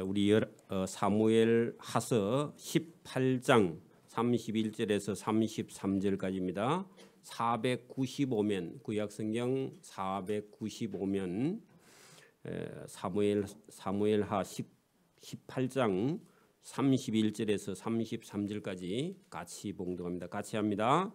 우리 사무엘 하서 18장 31절에서 33절까지입니다. 495면 구약성경 495면 사무엘하 18장 31절에서 33절까지 같이 봉독합니다. 같이 합니다.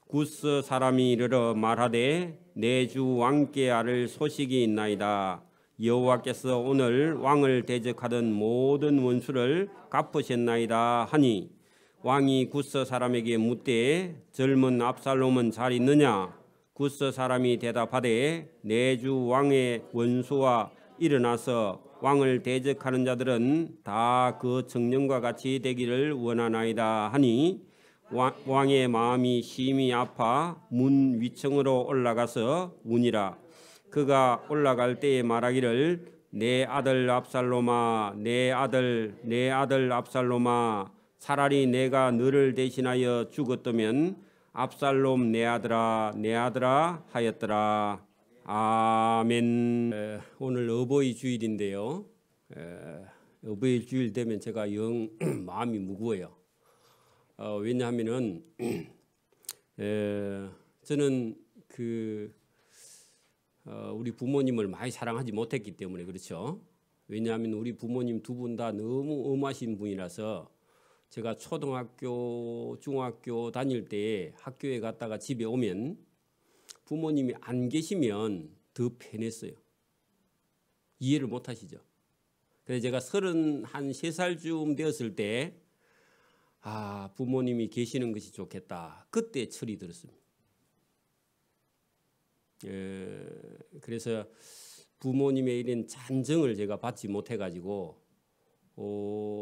구스 사람이 이르러 말하되 내 주 왕께 아를 소식이 있나이다. 여호와께서 오늘 왕을 대적하던 모든 원수를 갚으셨나이다 하니 왕이 구스 사람에게 묻되 젊은 압살롬은 잘 있느냐? 구스 사람이 대답하되 내 주 왕의 원수와 일어나서 왕을 대적하는 자들은 다 그 청년과 같이 되기를 원하나이다 하니 왕의 마음이 심히 아파 문 위층으로 올라가서 우니라. 그가 올라갈 때에 말하기를 내 아들 압살롬아, 내 아들 압살롬아, 차라리 내가 너를 대신하여 죽었다면 압살롬 내 아들아 하였더라. 아멘. 오늘 어버이 주일인데요. 어버이 주일 되면 제가 영 마음이 무거워요. 왜냐하면은 저는 우리 부모님을 많이 사랑하지 못했기 때문에 그렇죠. 왜냐하면 우리 부모님 두 분 다 너무 엄하신 분이라서 제가 초등학교, 중학교 다닐 때 학교에 갔다가 집에 오면 부모님이 안 계시면 더 편했어요. 이해를 못 하시죠. 그래서 제가 33살쯤 되었을 때 부모님이 계시는 것이 좋겠다. 그때 철이 들었습니다. 그래서 부모님의 이런 잔정을 제가 받지 못해가지고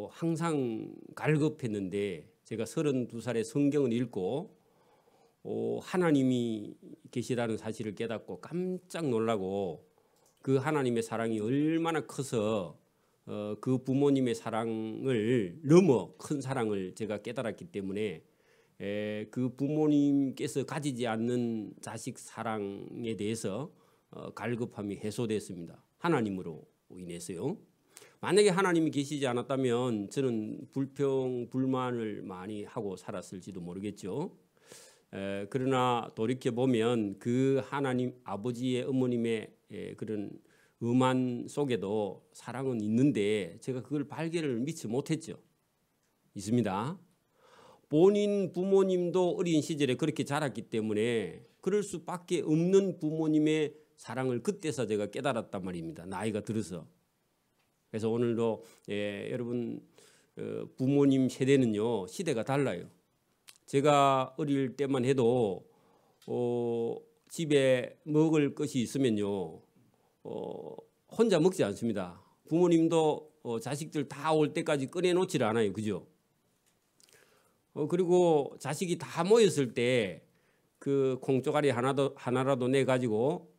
항상 갈급했는데 제가 32살에 성경을 읽고 하나님이 계시다는 사실을 깨닫고 깜짝 놀라고 그 하나님의 사랑이 얼마나 커서 그 부모님의 사랑을 넘어 큰 사랑을 제가 깨달았기 때문에 그 부모님께서 가지지 않는 자식 사랑에 대해서 갈급함이 해소됐습니다. 하나님으로 인해서요. 만약에 하나님이 계시지 않았다면 저는 불평, 불만을 많이 하고 살았을지도 모르겠죠. 그러나 돌이켜보면 그 하나님 아버지의 어머님의 그런 음한 속에도 사랑은 있는데 제가 그걸 발견을 미처 못했죠. 있습니다. 본인 부모님도 어린 시절에 그렇게 자랐기 때문에 그럴 수밖에 없는 부모님의 사랑을 그때서 제가 깨달았단 말입니다. 나이가 들어서. 그래서 오늘도 여러분 부모님 세대는요 시대가 달라요. 제가 어릴 때만 해도 집에 먹을 것이 있으면요 혼자 먹지 않습니다. 부모님도 자식들 다 올 때까지 꺼내놓질 않아요. 그죠? 그리고 자식이 다 모였을 때 그 콩조가리 하나라도 내가지고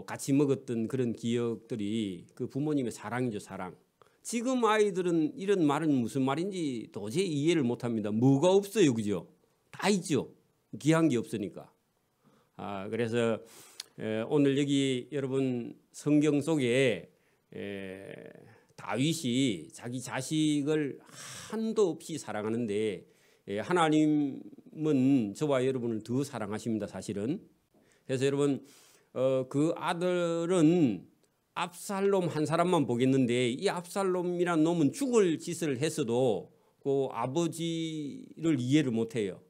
같이 먹었던 그런 기억들이 그 부모님의 사랑이죠. 사랑. 지금 아이들은 이런 말은 무슨 말인지 도저히 이해를 못합니다. 뭐가 없어요. 그죠? 다 있죠. 귀한 게 없으니까. 그래서 오늘 여기 여러분 성경 속에 다윗이 자기 자식을 한도 없이 사랑하는데 하나님은 저와 여러분을 더 사랑하십니다. 사실은. 그래서 여러분 그 아들은 압살롬 한 사람만 보겠는데 이 압살롬이란 놈은 죽을 짓을 했어도 그 아버지를 이해를 못해요.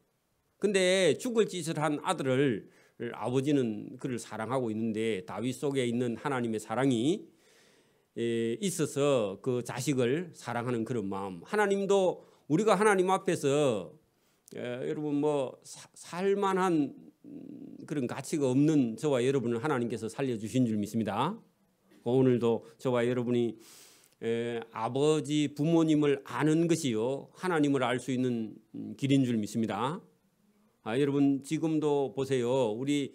근데 죽을 짓을 한 아들을 아버지는 그를 사랑하고 있는데 다윗 속에 있는 하나님의 사랑이 있어서 그 자식을 사랑하는 그런 마음. 하나님도 우리가 하나님 앞에서 여러분 뭐 살만한 그런 가치가 없는 저와 여러분을 하나님께서 살려주신 줄 믿습니다. 오늘도 저와 여러분이 아버지 부모님을 아는 것이요 하나님을 알 수 있는 길인 줄 믿습니다. 여러분 지금도 보세요. 우리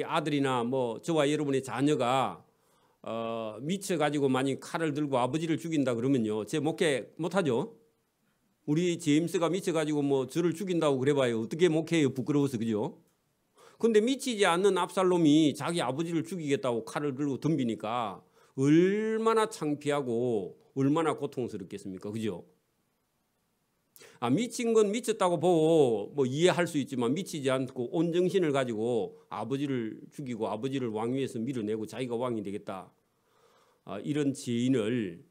아들이나 뭐 저와 여러분의 자녀가 미쳐가지고 만약 칼을 들고 아버지를 죽인다 그러면요 제 목회 못하죠. 우리 제임스가 미쳐가지고 뭐 저를 죽인다고 그래봐요. 어떻게 목회해요? 부끄러워서. 그죠? 근데 미치지 않는 압살롬이 자기 아버지를 죽이겠다고 칼을 들고 덤비니까 얼마나 창피하고 얼마나 고통스럽겠습니까? 그죠? 미친 건 미쳤다고 보고 뭐 이해할 수 있지만 미치지 않고 온 정신을 가지고 아버지를 죽이고 아버지를 왕위에서 밀어내고 자기가 왕이 되겠다. 이런 죄인을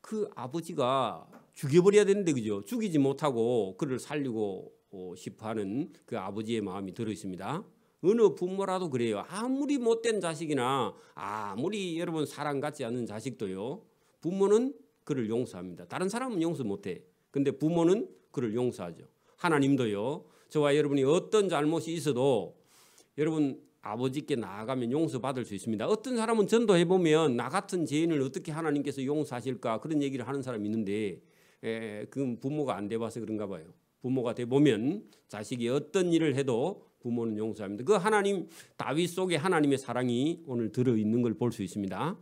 그 아버지가 죽여버려야 되는데 그죠? 죽이지 못하고 그를 살리고 싶어하는 그 아버지의 마음이 들어 있습니다. 어느 부모라도 그래요. 아무리 못된 자식이나 아무리 여러분 사랑 갖지 않는 자식도요. 부모는 그를 용서합니다. 다른 사람은 용서 못해. 근데 부모는 그를 용서하죠. 하나님도요. 저와 여러분이 어떤 잘못이 있어도 여러분 아버지께 나아가면 용서받을 수 있습니다. 어떤 사람은 전도해보면 나 같은 죄인을 어떻게 하나님께서 용서하실까 그런 얘기를 하는 사람이 있는데 그건 부모가 안 돼봐서 그런가 봐요. 부모가 돼보면 자식이 어떤 일을 해도 부모는 용서합니다. 그 하나님 다윗 속에 하나님의 사랑이 오늘 들어있는 걸 볼 수 있습니다.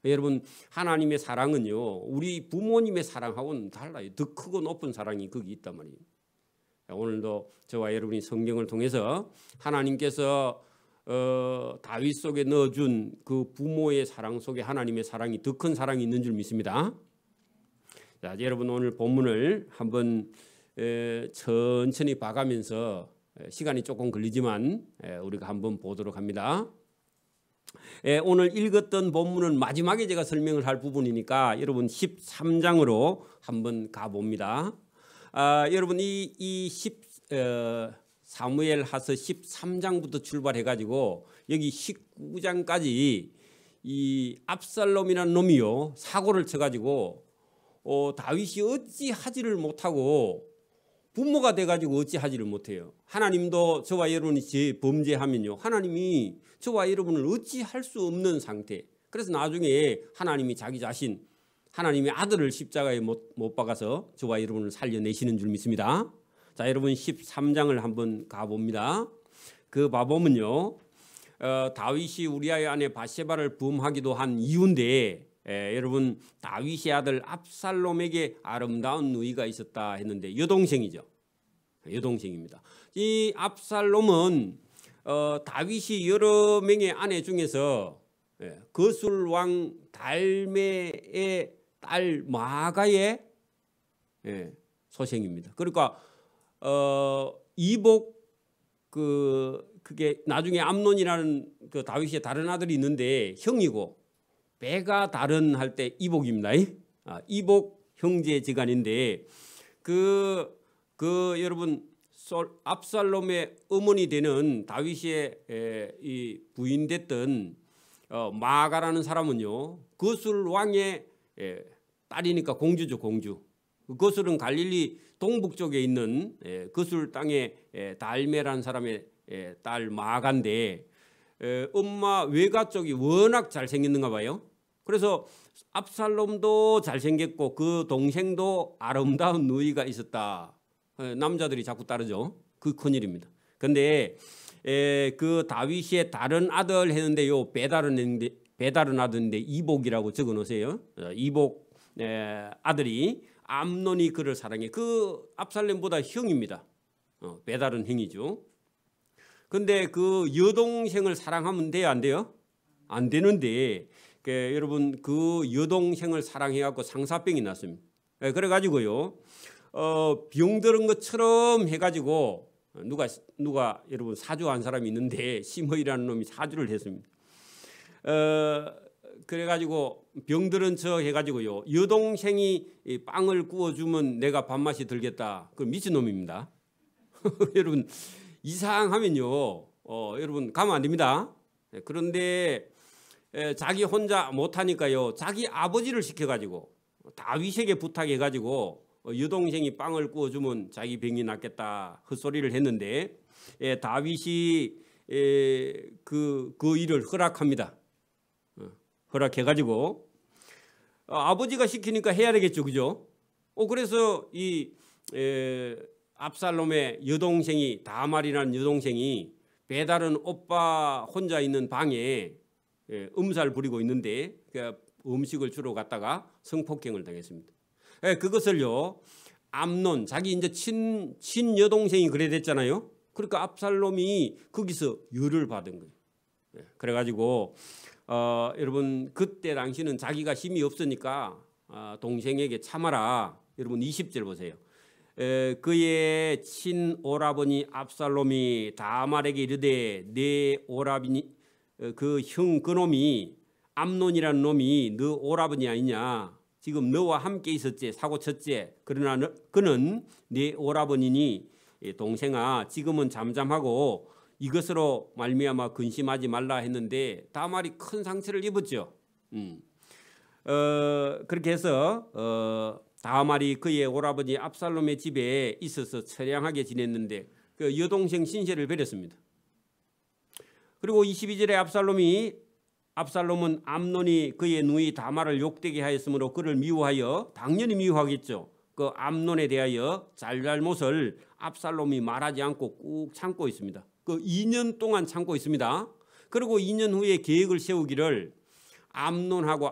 여러분 하나님의 사랑은요 우리 부모님의 사랑하고는 달라요. 더 크고 높은 사랑이 거기 있단 말이에요. 오늘도 저와 여러분이 성경을 통해서 하나님께서 다윗 속에 넣어준 그 부모의 사랑 속에 하나님의 사랑이 더 큰 사랑이 있는 줄 믿습니다. 자, 여러분 오늘 본문을 한번 천천히 봐가면서 시간이 조금 걸리지만 우리가 한번 보도록 합니다. 오늘 읽었던 본문은 마지막에 제가 설명을 할 부분이니까 여러분 13장으로 한번 가봅니다. 여러분 이 사무엘하서 13장부터 출발해가지고 여기 19장까지 이 압살롬이라는 놈이요 사고를 쳐가지고 다윗이 어찌 하지를 못하고 부모가 돼가지고 어찌 하지를 못해요. 하나님도 저와 여러분이 범죄하면요 하나님이 저와 여러분을 어찌 할 수 없는 상태. 그래서 나중에 하나님이 자기 자신 하나님의 아들을 십자가에 못 박아서 저와 여러분을 살려내시는 줄 믿습니다. 자, 여러분 13장을 한번 가봅니다. 그 봐보면요 다윗이 우리아의 아내 바세바를 범하기도 한 이유인데 여러분 다윗의 아들 압살롬에게 아름다운 누이가 있었다 했는데 여동생이죠. 여동생입니다. 이 압살롬은 다윗이 여러 명의 아내 중에서 거술 왕 달메의 딸 마가의 소생입니다. 그러니까 이복 그게 나중에 암논이라는 그 다윗의 다른 아들이 있는데 형이고 배가 다른 할 때 이복입니다. 이복 형제지간인데 그 여러분 압살롬의 어머니 되는 다윗의 이 부인 됐던 마가라는 사람은요 거술 왕의 딸이니까 공주죠. 공주. 거술은 갈릴리 동북 쪽에 있는 거술 땅의 달메라는 사람의 딸 마가인데 엄마 외가 쪽이 워낙 잘생겼는가 봐요. 그래서 압살롬도 잘생겼고 그 동생도 아름다운 누이가 있었다. 남자들이 자꾸 따르죠. 그 큰일입니다. 그런데 그 다윗의 다른 아들 했는데요 배다른 아들인데 이복이라고 적어놓으세요. 이복 아들이 암논이 그를 사랑해. 그 압살롬보다 형입니다. 배다른 형이죠. 근데 그 여동생을 사랑하면 돼요, 안 돼요? 안 되는데 여러분 그 여동생을 사랑해갖고 상사병이 났습니다. 그래가지고요 병들은 것처럼 해가지고 누가 여러분 사주한 사람이 있는데 시므이라는 놈이 사주를 했습니다. 그래가지고 병들은 척 해가지고요 여동생이 빵을 구워주면 내가 밥맛이 들겠다. 그 미친놈입니다. 여러분 이상하면요 여러분 가면 안 됩니다. 그런데 자기 혼자 못하니까요 자기 아버지를 시켜가지고 다윗에게 부탁해가지고 여동생이 빵을 구워주면 자기 병이 낫겠다 헛소리를 했는데 다윗이 그 일을 허락합니다. 허락해가지고 아버지가 시키니까 해야 되겠죠, 그죠? 그래서 이 압살롬의 여동생이 다말이라는 여동생이 배다른 오빠 혼자 있는 방에 음살 부리고 있는데 음식을 주러 갔다가 성폭행을 당했습니다. 그것을요 암논 자기 이제 친 여동생이 그래 됐잖아요. 그러니까 압살롬이 거기서 열을 받은 거예요. 그래가지고 여러분 그때 당시는 자기가 힘이 없으니까 동생에게 참아라. 여러분 20절 보세요. 그의 친오라버니 압살롬이 다말에게 이르되 내 오라버니 그 형 그놈이 암논이라는 놈이 너 오라버니 아니냐. 지금 너와 함께 있었지. 사고 쳤지. 그러나 그는 네 오라버니니 동생아 지금은 잠잠하고 이것으로 말미암아 근심하지 말라 했는데 다말이 큰 상처를 입었죠. 그렇게 해서 다말이 그의 오라버니 압살롬의 집에 있어서 처량하게 지냈는데 그 여동생 신세를 버렸습니다. 그리고 22절에 압살롬은 암논이 그의 누이 다말을 욕되게 하였으므로 그를 미워하여 당연히 미워하겠죠. 그 암논에 대하여 잘잘못을 압살롬이 말하지 않고 꾹 참고 있습니다. 그 2년 동안 참고 있습니다. 그리고 2년 후에 계획을 세우기를 암논하고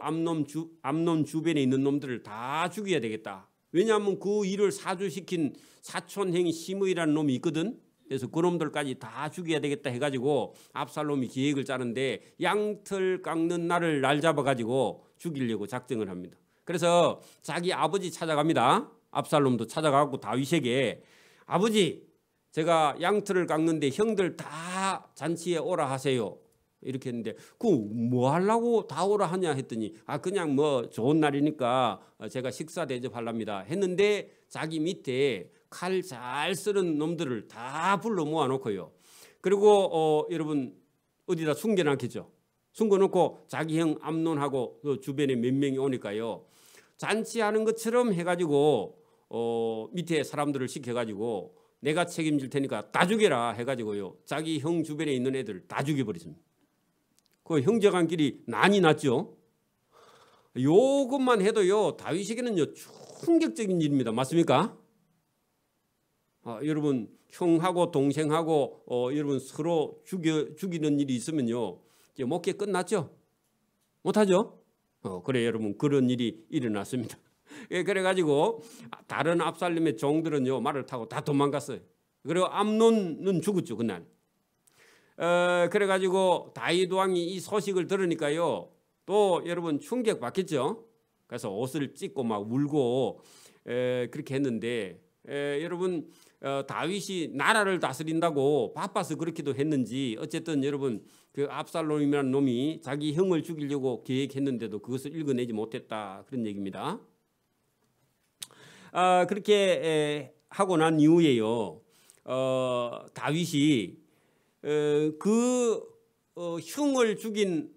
암논 주변에 있는 놈들을 다 죽여야 되겠다. 왜냐하면 그 일을 사주시킨 사촌행이 시므이라는 놈이 있거든. 그래서 그 놈들까지 다 죽여야 되겠다 해가지고 압살롬이 계획을 짜는데 양털 깎는 날 잡아가지고 죽이려고 작정을 합니다. 그래서 자기 아버지 찾아갑니다. 압살롬도 찾아가고 다윗에게 아버지 제가 양털을 깎는데 형들 다 잔치에 오라 하세요. 이렇게 했는데 그 뭐 하려고 다 오라 하냐 했더니 그냥 뭐 좋은 날이니까 제가 식사 대접하랍니다 했는데 자기 밑에 칼 잘 쓰는 놈들을 다 불러 모아놓고요. 그리고 여러분 어디다 숨겨놨겠죠. 숨겨놓고 자기 형 암논하고 그 주변에 몇 명이 오니까요. 잔치하는 것처럼 해가지고 밑에 사람들을 시켜가지고 내가 책임질 테니까 다 죽여라 해가지고요. 자기 형 주변에 있는 애들 다 죽여버렸습니다. 그 형제간끼리 난이 났죠. 요것만 해도요 다윗에게는요 충격적인 일입니다. 맞습니까? 여러분 형하고 동생하고 여러분 서로 죽이는 일이 있으면요 이제 목회 끝났죠? 못하죠? 그래 여러분 그런 일이 일어났습니다. 그래가지고 다른 압살롬의 종들은요 말을 타고 다 도망갔어요. 그리고 암논은 죽었죠 그날. 그래가지고 다윗 왕이 이 소식을 들으니까요 또 여러분 충격받겠죠. 그래서 옷을 찢고 막 울고 그렇게 했는데 여러분 다윗이 나라를 다스린다고 바빠서 그렇게도 했는지 어쨌든 여러분 그 압살롬이라는 놈이 자기 형을 죽이려고 계획했는데도 그것을 읽어내지 못했다 그런 얘기입니다. 그렇게 하고 난 이후에요 다윗이 형을 죽인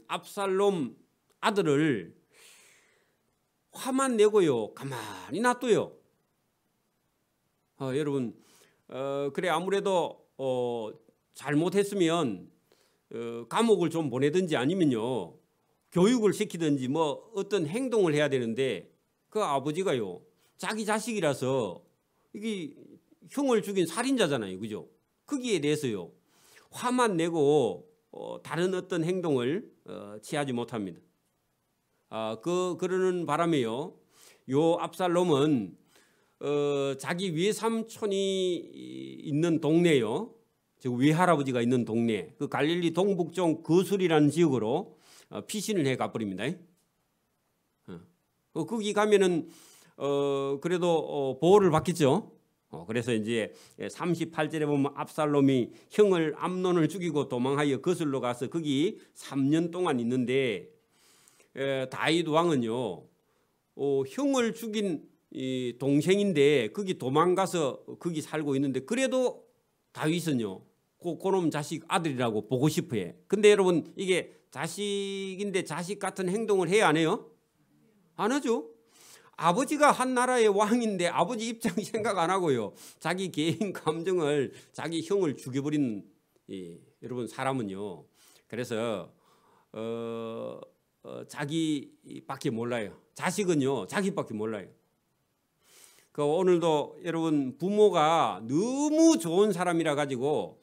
압살롬 아들을 화만 내고요 가만히 놔둬요. 여러분 그래 아무래도 잘못했으면 감옥을 좀 보내든지 아니면요 교육을 시키든지 뭐 어떤 행동을 해야 되는데 그 아버지가요 자기 자식이라서 이게 형을 죽인 살인자잖아요, 그죠? 거기에 대해서요 화만 내고 다른 어떤 행동을 취하지 못합니다. 그러는 바람에요 요 압살롬은 자기 외삼촌이 있는 동네요. 즉 외할아버지가 있는 동네 그 갈릴리 동북쪽 거술이라는 지역으로 피신을 해 가버립니다. 거기 가면은 그래도 보호를 받겠죠. 그래서 이제 38절에 보면 압살롬이 형을 암논을 죽이고 도망하여 거슬러 가서 거기 3년 동안 있는데 다윗 왕은요 형을 죽인 이 동생인데 거기 도망가서 거기 살고 있는데 그래도 다윗은요 그놈 자식 아들이라고 보고 싶어해. 근데 여러분 이게 자식인데 자식 같은 행동을 해야 안 해요? 안 하죠. 아버지가 한 나라의 왕인데 아버지 입장 생각 안 하고요 자기 개인 감정을 자기 형을 죽여버린 여러분 사람은요 그래서 자기밖에 몰라요. 자식은요 자기밖에 몰라요. 오늘도 여러분 부모가 너무 좋은 사람이라 가지고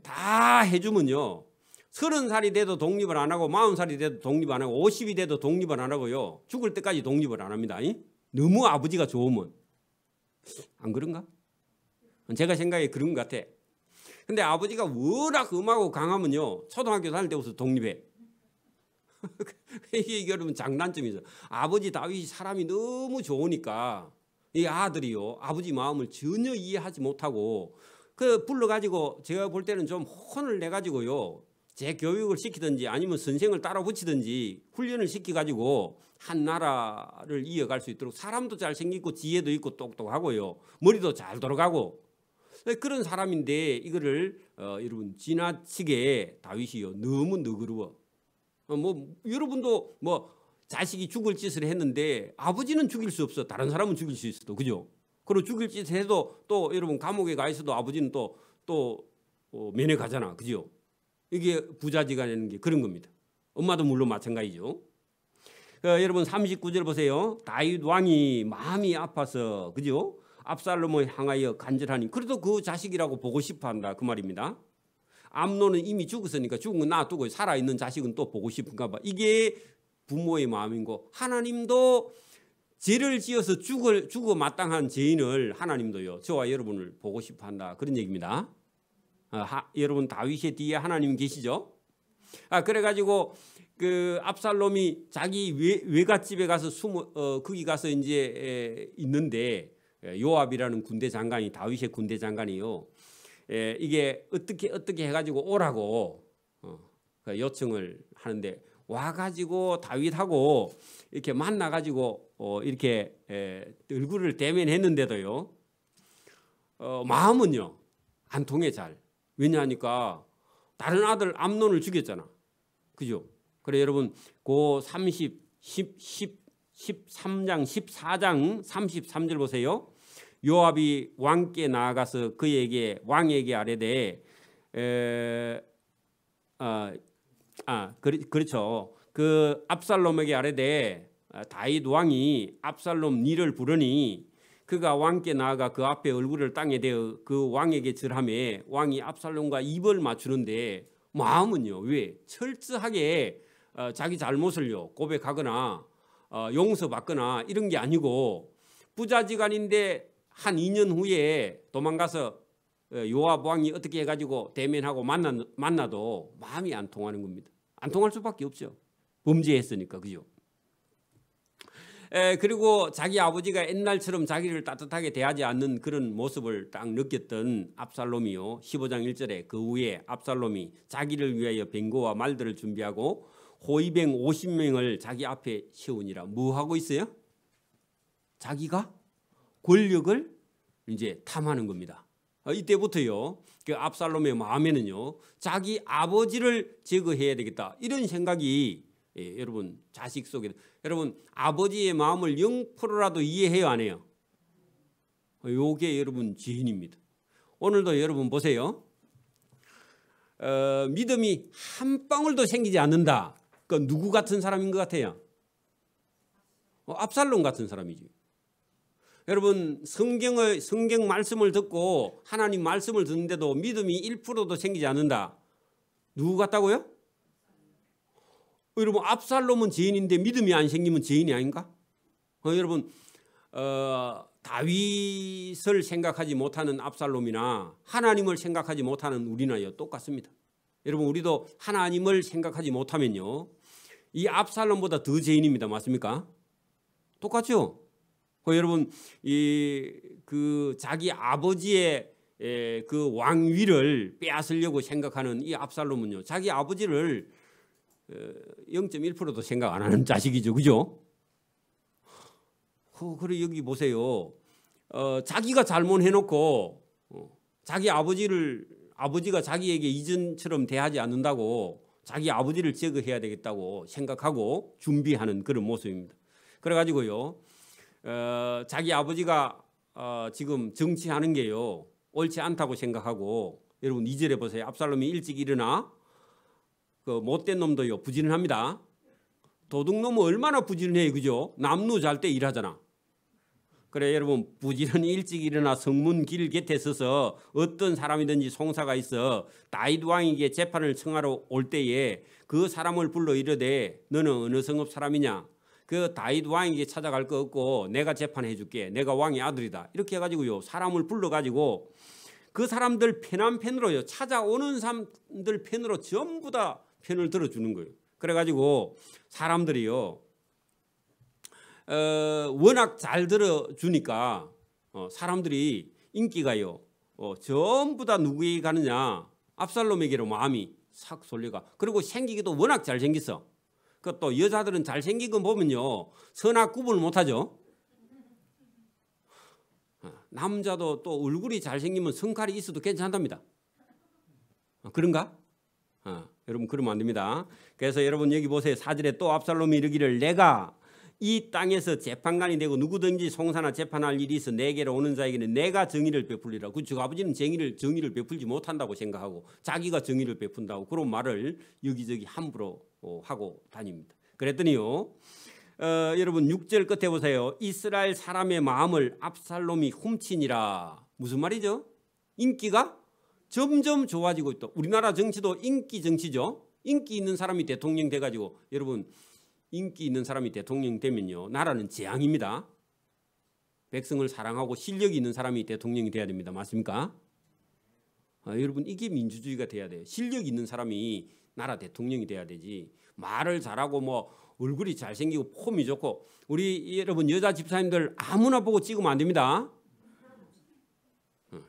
다 해주면요 30살이 돼도 독립을 안 하고 40살이 돼도 독립 안 하고 50이 돼도 독립을 안 하고요 죽을 때까지 독립을 안 합니다. 너무 아버지가 좋으면. 안 그런가? 제가 생각에 그런 것 같아. 근데 아버지가 워낙 음하고 강하면요 초등학교 다닐 때부터 독립해. 이게 여러분 장단점이죠. 아버지 다윗이 사람이 너무 좋으니까 이 아들이요 아버지 마음을 전혀 이해하지 못하고 그 불러가지고 제가 볼 때는 좀 혼을 내가지고요 제 교육을 시키든지 아니면 선생을 따라 붙이든지 훈련을 시켜가지고 한 나라를 이어갈 수 있도록 사람도 잘생기고 지혜도 있고 똑똑하고요 머리도 잘 돌아가고 그런 사람인데 이거를 여러분 지나치게 다윗이요 너무 너그러워. 뭐 여러분도 뭐 자식이 죽을 짓을 했는데 아버지는 죽일 수 없어. 다른 사람은 죽일 수 있어도 그죠? 그리고 죽일 짓을 해도 또 여러분 감옥에 가 있어도 아버지는 또 면회 가잖아, 그죠? 이게 부자지간이라는 게 그런 겁니다. 엄마도 물론 마찬가지죠. 여러분 39절 보세요. 다윗 왕이 마음이 아파서 그죠? 압살롬을 향하여 간절하니 그래도 그 자식이라고 보고 싶어한다 그 말입니다. 암논은 이미 죽었으니까 죽은 건 놔두고 살아있는 자식은 또 보고 싶은가 봐. 이게 부모의 마음이고 하나님도 죄를 지어서 죽어 마땅한 죄인을 하나님도요 저와 여러분을 보고 싶어한다 그런 얘기입니다. 여러분 다윗의 뒤에 하나님 계시죠? 그래가지고 그 압살롬이 자기 외갓집에 가서 거기 가서 이제 있는데 요압이라는 군대 장관이 다윗의 군대 장관이요. 이게 어떻게 해가지고 오라고 요청을 하는데 와가지고 다윗하고 이렇게 만나가지고 이렇게 얼굴을 대면했는데도요 마음은요 안 통해 잘. 왜냐하니까 다른 아들 암논을 죽였잖아, 그죠? 그래 여러분 그 13장 14장 33절 보세요. 요압이 왕께 나아가서 그에게 왕에게 아뢰되 그렇죠. 그 압살롬에게 아뢰되 다윗 왕이 압살롬 니를 부르니 그가 왕께 나아가 그 앞에 얼굴을 땅에 대어 그 왕에게 절하매 왕이 압살롬과 입을 맞추는데 마음은요 왜 철저하게 자기 잘못을요 고백하거나 용서받거나 이런 게 아니고 부자지간인데 한 2년 후에 도망가서 요압 왕이 어떻게 해가지고 대면하고 만나도 마음이 안 통하는 겁니다. 안 통할 수밖에 없죠. 범죄했으니까 그죠. 그리고 자기 아버지가 옛날처럼 자기를 따뜻하게 대하지 않는 그런 모습을 딱 느꼈던 압살롬이요 15장 1절에 그 후에 압살롬이 자기를 위하여 병거와 말들을 준비하고 호위병 50명을 자기 앞에 세우니라. 뭐 하고 있어요? 자기가 권력을 이제 탐하는 겁니다. 이때부터요 그 압살롬의 마음에는요 자기 아버지를 제거해야 되겠다 이런 생각이 여러분 자식 속에 여러분 아버지의 마음을 0%라도 이해해요 안 해요? 요게 여러분 죄인입니다. 오늘도 여러분 보세요. 믿음이 한 방울도 생기지 않는다. 그 누구 같은 사람인 것 같아요? 압살롬 같은 사람이지. 여러분 성경 말씀을 듣고 하나님 말씀을 듣는데도 믿음이 1%도 생기지 않는다. 누구 같다고요? 여러분 압살롬은 죄인인데 믿음이 안 생기면 죄인이 아닌가? 여러분 다윗을 생각하지 못하는 압살롬이나 하나님을 생각하지 못하는 우리나요 똑같습니다. 여러분 우리도 하나님을 생각하지 못하면요 이 압살롬보다 더 죄인입니다. 맞습니까? 똑같죠? 여러분 그 자기 아버지의 그 왕위를 빼앗으려고 생각하는 이 압살롬은요 자기 아버지를 0.1%도 생각 안 하는 자식이죠, 그죠? 그래 여기 보세요. 자기가 잘못해놓고 자기 아버지가 자기에게 이전처럼 대하지 않는다고 자기 아버지를 제거해야 되겠다고 생각하고 준비하는 그런 모습입니다. 그래가지고요. 자기 아버지가 지금 정치하는 게요 옳지 않다고 생각하고 여러분 2절에 보세요. 압살롬이 일찍 일어나 그 못된 놈도요 부지런합니다. 도둑놈은 얼마나 부지런해요, 그죠? 남루 잘 때 일하잖아. 그래 여러분 부지런히 일찍 일어나 성문 길 곁에 서서 어떤 사람이든지 송사가 있어 다윗 왕에게 재판을 청하러 올 때에 그 사람을 불러 이르되 너는 어느 성읍 사람이냐? 그 다윗 왕에게 찾아갈 거 없고 내가 재판해 줄게. 내가 왕의 아들이다. 이렇게 해가지고요 사람을 불러가지고 그 사람들 편한 편으로요 찾아오는 사람들 편으로 전부 다 편을 들어주는 거예요. 그래가지고 사람들이요 워낙 잘 들어주니까 사람들이 인기가요 전부 다 누구에게 가느냐 압살롬에게로 마음이 싹 쏠려가. 그리고 생기기도 워낙 잘생겼어. 또 여자들은 잘생긴 거 보면요 선악 구분을 못하죠. 남자도 또 얼굴이 잘생기면 성깔이 있어도 괜찮답니다. 그런가? 여러분 그러면 안 됩니다. 그래서 여러분 여기 보세요. 4절에 또 압살롬이 이르기를 내가 이 땅에서 재판관이 되고 누구든지 송사나 재판할 일이 있어 내게로 오는 자에게는 내가 정의를 베풀리라. 그 아버지는 정의를 베풀지 못한다고 생각하고 자기가 정의를 베푼다고 그런 말을 여기저기 함부로 하고 다닙니다. 그랬더니요 여러분 6절 끝에 보세요. 이스라엘 사람의 마음을 압살롬이 훔치니라. 무슨 말이죠? 인기가 점점 좋아지고 있다. 우리나라 정치도 인기 정치죠. 인기 있는 사람이 대통령 돼가지고 여러분 인기 있는 사람이 대통령 되면요 나라는 재앙입니다. 백성을 사랑하고 실력이 있는 사람이 대통령이 돼야 됩니다. 맞습니까? 여러분 이게 민주주의가 돼야 돼요. 실력 있는 사람이 나라 대통령이 돼야 되지. 말을 잘하고 뭐 얼굴이 잘생기고 폼이 좋고 우리 여러분 여자 집사님들 아무나 보고 찍으면 안 됩니다.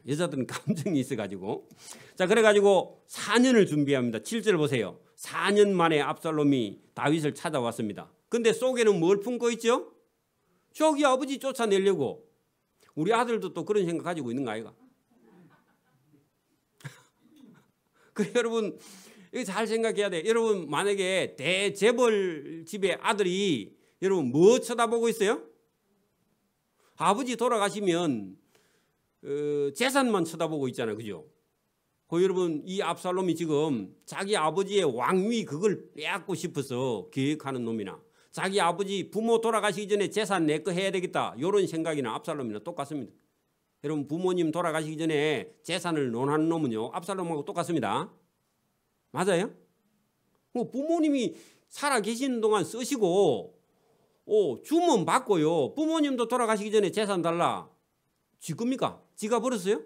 여자들은 감정이 있어가지고. 자 그래가지고 4년을 준비합니다. 7절 보세요. 4년 만에 압살롬이 다윗을 찾아왔습니다. 근데 속에는 뭘 품고 있죠? 저기 아버지 쫓아내려고. 우리 아들도 또 그런 생각 가지고 있는 거 아이가? 그래 여러분 이거 잘 생각해야 돼. 여러분 만약에 대재벌 집의 아들이 여러분 뭐 쳐다보고 있어요? 아버지 돌아가시면 재산만 쳐다보고 있잖아요. 그죠? 여러분 이 압살롬이 지금 자기 아버지의 왕위 그걸 빼앗고 싶어서 계획하는 놈이나 자기 아버지 부모 돌아가시기 전에 재산 내 거 해야 되겠다 이런 생각이나 압살롬이나 똑같습니다. 여러분 부모님 돌아가시기 전에 재산을 논하는 놈은요 압살롬하고 똑같습니다. 맞아요? 부모님이 살아 계시는 동안 쓰시고 주문 받고요 부모님도 돌아가시기 전에 재산 달라. 지 겁니까? 지가 벌었어요?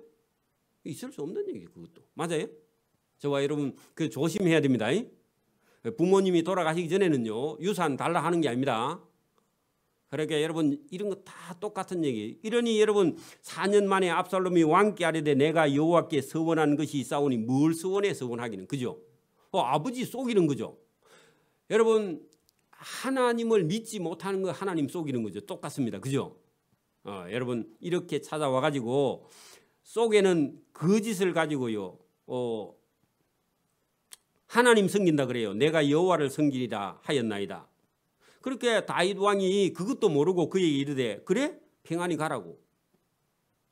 있을 수 없는 얘기예요. 그것도 맞아요? 저와 여러분 그 조심해야 됩니다. 부모님이 돌아가시기 전에는요 유산 달라 하는 게 아닙니다. 그러니까 여러분 이런 거 다 똑같은 얘기예요. 이러니 여러분 4년 만에 압살롬이 왕께 아뢰되 내가 여호와께 서원한 것이 있사오니 뭘 서원해 서원하기는 그죠? 아버지 속이는 거죠. 여러분 하나님을 믿지 못하는 거 하나님 속이는 거죠. 똑같습니다. 그죠? 여러분 이렇게 찾아와 가지고 속에는 거짓을 가지고요 하나님 섬긴다 그래요. 내가 여호와를 섬기리라 하였나이다. 그렇게 다윗 왕이 그것도 모르고 그에게 이르되 그래 평안히 가라고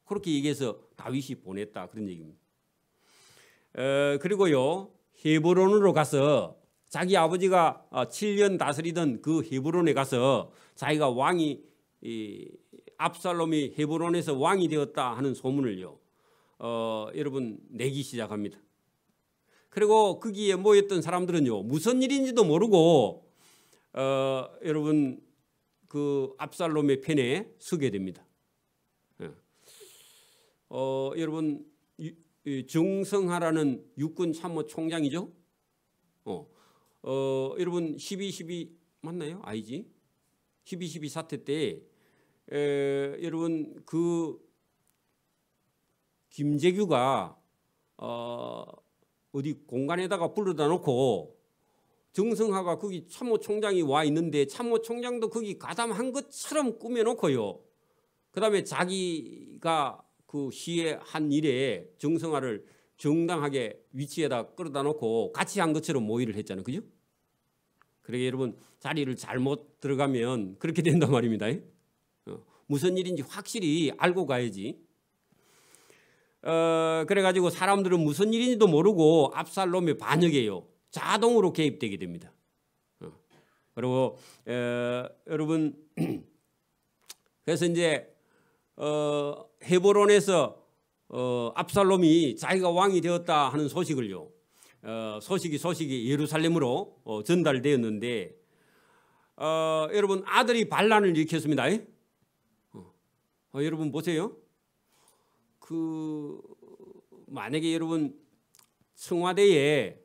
그렇게 얘기해서 다윗이 보냈다 그런 얘기입니다. 그리고요 헤브론으로 가서 자기 아버지가 7년 다스리던 그 헤브론에 가서 자기가 왕이 압살롬이 헤브론에서 왕이 되었다 하는 소문을요 여러분 내기 시작합니다. 그리고 거기에 모였던 사람들은요 무슨 일인지도 모르고 여러분 그 압살롬의 편에 서게 됩니다. 여러분 정성하라는 육군 참모 총장이죠. 여러분 12.12 맞나요? 아니지? 12.12 사태 때 여러분 그 김재규가 어디 공간에다가 불러다 놓고 정성하가 거기 참모총장이 와 있는데 참모총장도 거기 가담한 것처럼 꾸며놓고요. 그다음에 자기가 그 시에 한 일에 정성화를 정당하게 위치에다 끌어다 놓고 같이 한 것처럼 모의를 했잖아요. 그죠? 그러게 여러분 자리를 잘못 들어가면 그렇게 된단 말입니다. 무슨 일인지 확실히 알고 가야지. 그래가지고 사람들은 무슨 일인지도 모르고 압살롬의 반역이에요. 자동으로 개입되게 됩니다. 그리고 여러분 그래서 이제 헤브론에서 압살롬이 자기가 왕이 되었다 하는 소식을요. 소식이 예루살렘으로 전달되었는데 여러분 아들이 반란을 일으켰습니다. 여러분 보세요. 그 만약에 여러분 청와대에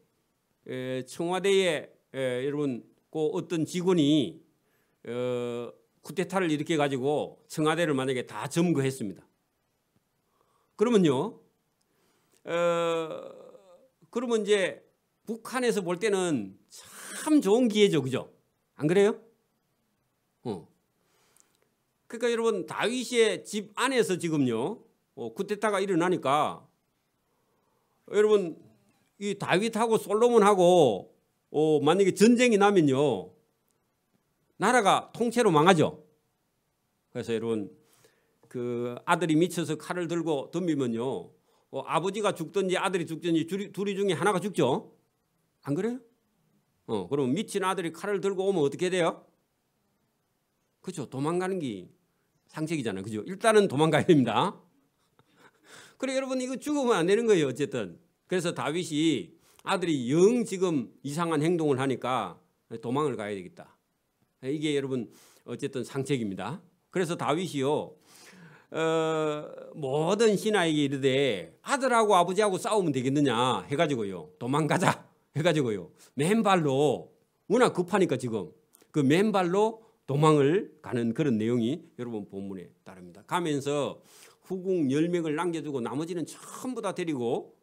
여러분 그 어떤 직원이 쿠데타를 일으켜 가지고 청와대를 만약에 다 점거했습니다. 그러면요, 그러면 이제 북한에서 볼 때는 참 좋은 기회죠, 그죠? 안 그래요? 그러니까 여러분 다윗의 집 안에서 지금요, 쿠데타가 일어나니까 여러분 이 다윗하고 솔로몬하고 만약에 전쟁이 나면요, 나라가 통째로 망하죠. 그래서 여러분 그 아들이 미쳐서 칼을 들고 덤비면요, 아버지가 죽든지 아들이 죽든지 둘이 중에 하나가 죽죠. 안 그래요? 그럼 미친 아들이 칼을 들고 오면 어떻게 돼요? 그렇죠. 도망가는 게 상책이잖아요. 그죠? 일단은 도망가야 됩니다. 그래 여러분 이거 죽으면 안 되는 거예요. 어쨌든. 그래서 다윗이 아들이 영 지금 이상한 행동을 하니까 도망을 가야 되겠다. 이게 여러분 어쨌든 상책입니다. 그래서 다윗이요, 모든 신하에게 이르되 아들하고 아버지하고 싸우면 되겠느냐 해가지고요, 도망가자 해가지고요, 맨발로, 워낙 급하니까 지금 그 맨발로 도망을 가는 그런 내용이 여러분 본문에 따릅니다. 가면서 후궁 10명을 남겨두고 나머지는 전부 다 데리고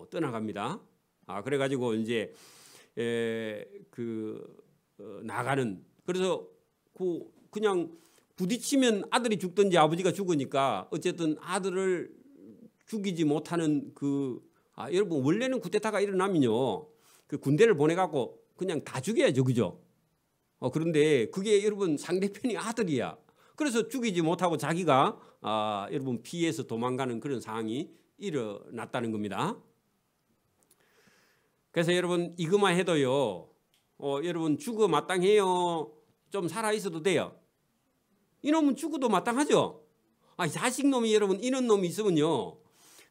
떠나갑니다. 그래가지고 이제 나가는, 그래서 그냥 부딪히면 아들이 죽든지 아버지가 죽으니까 어쨌든 아들을 죽이지 못하는 여러분 원래는 쿠데타가 일어나면요, 그 군대를 보내갖고 그냥 다 죽여야죠, 그죠? 그런데 그게 여러분 상대편이 아들이야. 그래서 죽이지 못하고 자기가 여러분 피해서 도망가는 그런 상황이 일어났다는 겁니다. 그래서 여러분 이것만 해도요, 여러분 죽어 마땅해요. 좀 살아 있어도 돼요. 이놈은 죽어도 마땅하죠. 자식놈이 여러분 이런 놈이 있으면요,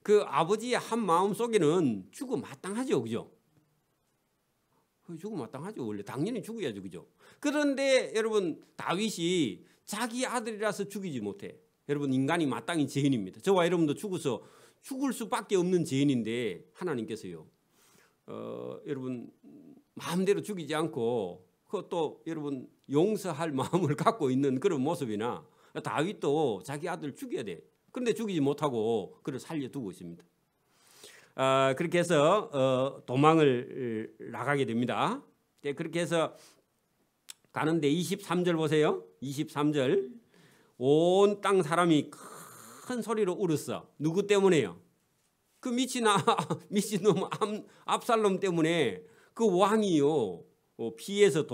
그 아버지의 한 마음 속에는 죽어 마땅하죠, 그죠? 죽어 마땅하죠. 원래 당연히 죽어야죠, 그죠? 그런데 여러분 다윗이 자기 아들이라서 죽이지 못해. 여러분 인간이 마땅히 죄인입니다. 저와 여러분도 죽어서 죽을 수밖에 없는 죄인인데 하나님께서요, 여러분 마음대로 죽이지 않고 그것도 여러분 용서할 마음을 갖고 있는 그런 모습이나, 다윗도 자기 아들 죽여야 돼. 그런데 죽이지 못하고 그를 살려두고 있습니다. 그렇게 해서 도망을 나가게 됩니다. 그렇게 해서 가는데 23절 보세요. 23절, 온 땅 사람이 큰 소리로 울었어. 누구 때문에요? 그 미친놈 압살롬 때문에 그 왕이요, 피해서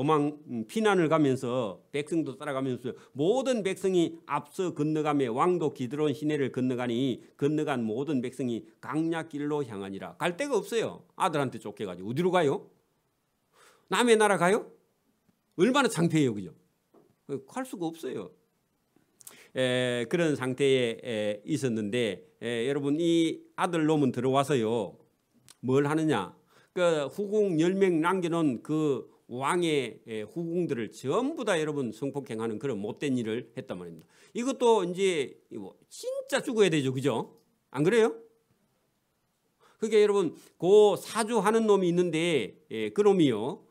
피난을 가면서 백성도 따라가면서 모든 백성이 앞서 건너가며 왕도 기드론 시내를 건너간 모든 백성이 강약길로 향하니라. 갈 데가 없어요. 아들한테 쫓겨가지고 어디로 가요? 남의 나라 가요? 얼마나 창피해요, 그죠? 갈 수가 없어요. 그런 상태에 있었는데, 여러분 이 아들놈은 들어와서요, 뭘 하느냐? 그 후궁 10명 남겨놓은 그 왕의 후궁들을 전부 다 여러분 성폭행하는 그런 못된 일을 했단 말입니다. 이것도 이제 진짜 죽어야 되죠, 그죠? 안 그래요? 그게 여러분 그 사주하는 놈이 있는데, 그 놈이요,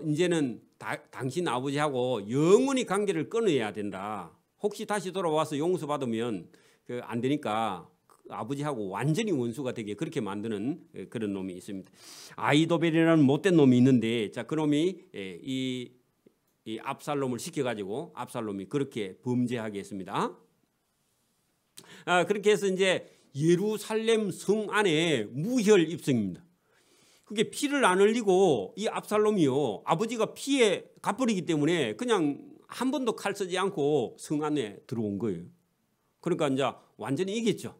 이제는 당신 아버지하고 영원히 관계를 끊어야 된다. 혹시 다시 돌아와서 용서받으면 안 되니까 아버지하고 완전히 원수가 되게 그렇게 만드는 그런 놈이 있습니다. 아이도벨이라는 못된 놈이 있는데, 자, 그 놈이 이 압살롬을 시켜가지고 압살롬이 그렇게 범죄하게 했습니다. 그렇게 해서 이제 예루살렘 성 안에 무혈 입성입니다. 그게 피를 안 흘리고 이 압살롬이요, 아버지가 피해 갚으리기 때문에 그냥 한 번도 칼 쓰지 않고 성 안에 들어온 거예요. 그러니까 이제 완전히 이겼죠.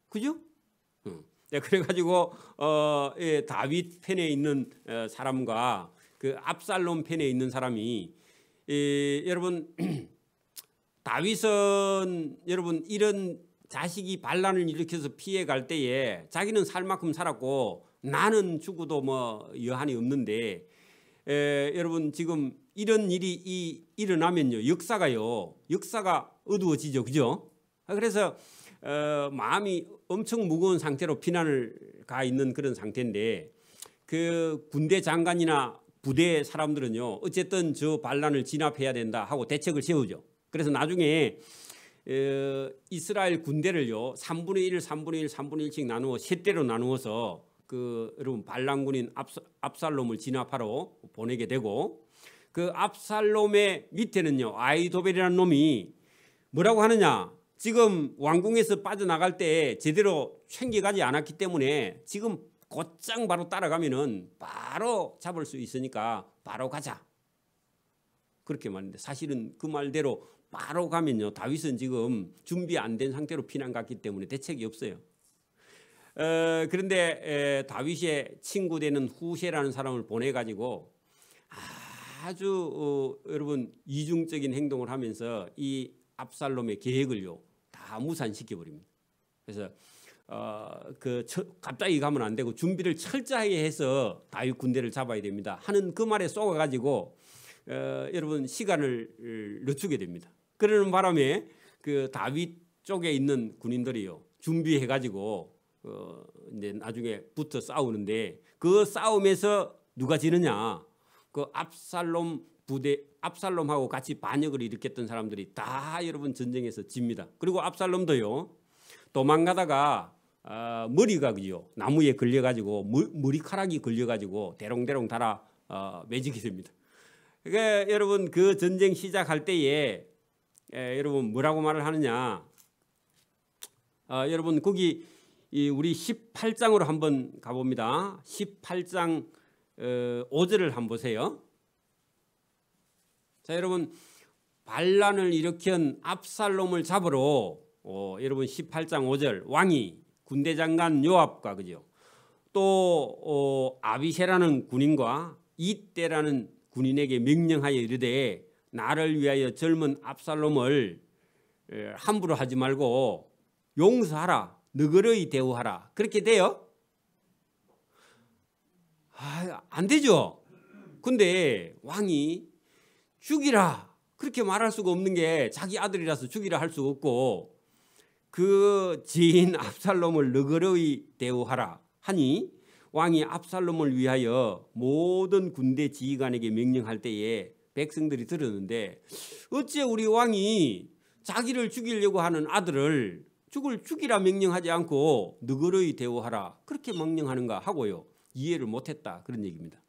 그죠? 그래가지고 다윗 편에 있는 사람과 그 압살롬 편에 있는 사람이, 여러분 다윗은 여러분 이런 자식이 반란을 일으켜서 피해 갈 때에 자기는 살 만큼 살았고 나는 죽어도 뭐 여한이 없는데, 여러분 지금 이런 일이 일어나면요, 역사가 어두워지죠, 그죠? 그래서 마음이 엄청 무거운 상태로 피난을 가 있는 그런 상태인데, 그 군대 장관이나 부대 사람들은요, 어쨌든 저 반란을 진압해야 된다 하고 대책을 세우죠. 그래서 나중에 이스라엘 군대를요 3분의 1, 3분의 1, 3분의 1씩 나누어 세 대로 나누어서 여러분 반란군인 압살롬을 진압하러 보내게 되고, 그 압살롬의 밑에는요 아히도벨이라는 놈이 뭐라고 하느냐, 지금 왕궁에서 빠져나갈 때 제대로 챙겨가지 않았기 때문에 지금 곧장 바로 따라가면은 바로 잡을 수 있으니까 바로 가자, 그렇게 말했는데, 사실은 그 말대로 바로 가면요 다윗은 지금 준비 안 된 상태로 피난 갔기 때문에 대책이 없어요. 그런데 다윗의 친구 되는 후세라는 사람을 보내가지고 아주 여러분 이중적인 행동을 하면서 이 압살롬의 계획을요 다 무산시켜 버립니다. 그래서 갑자기 가면 안 되고 준비를 철저하게 해서 다윗 군대를 잡아야 됩니다 하는 그 말에 속아가지고 여러분 시간을 늦추게 됩니다. 그러는 바람에 그 다윗 쪽에 있는 군인들이요 준비해가지고 이제 나중에 붙어 싸우는데, 그 싸움에서 누가 지느냐, 그 압살롬하고 같이 반역을 일으켰던 사람들이 다 여러분 전쟁에서 집니다. 그리고 압살롬도요 도망가다가 머리가 그죠 나무에 걸려가지고 머리카락이 걸려가지고 대롱대롱 달아 매지게 됩니다. 그러니까 여러분 그 전쟁 시작할 때에 여러분 뭐라고 말을 하느냐, 여러분 거기 우리 18장으로 한번 가봅니다. 18장 5절을 한번 보세요. 자, 여러분 반란을 일으킨 압살롬을 잡으러 여러분 18장 5절 왕이 군대장관 요압과 그죠 또 아비새라는 군인과 이때라는 군인에게 명령하여 이르되 나를 위하여 젊은 압살롬을 함부로 하지 말고 용서하라, 너그러이 대우하라, 그렇게 돼요? 안 되죠. 근데 왕이 죽이라 그렇게 말할 수가 없는 게, 자기 아들이라서 죽이라 할 수가 없고, 그 지인 압살롬을 너그러이 대우하라 하니 왕이 압살롬을 위하여 모든 군대 지휘관에게 명령할 때에 백성들이 들었는데, 어째 우리 왕이 자기를 죽이려고 하는 아들을 죽이라 명령하지 않고 너그러이 대우하라 그렇게 명령하는가 하고요 이해를 못했다, 그런 얘기입니다.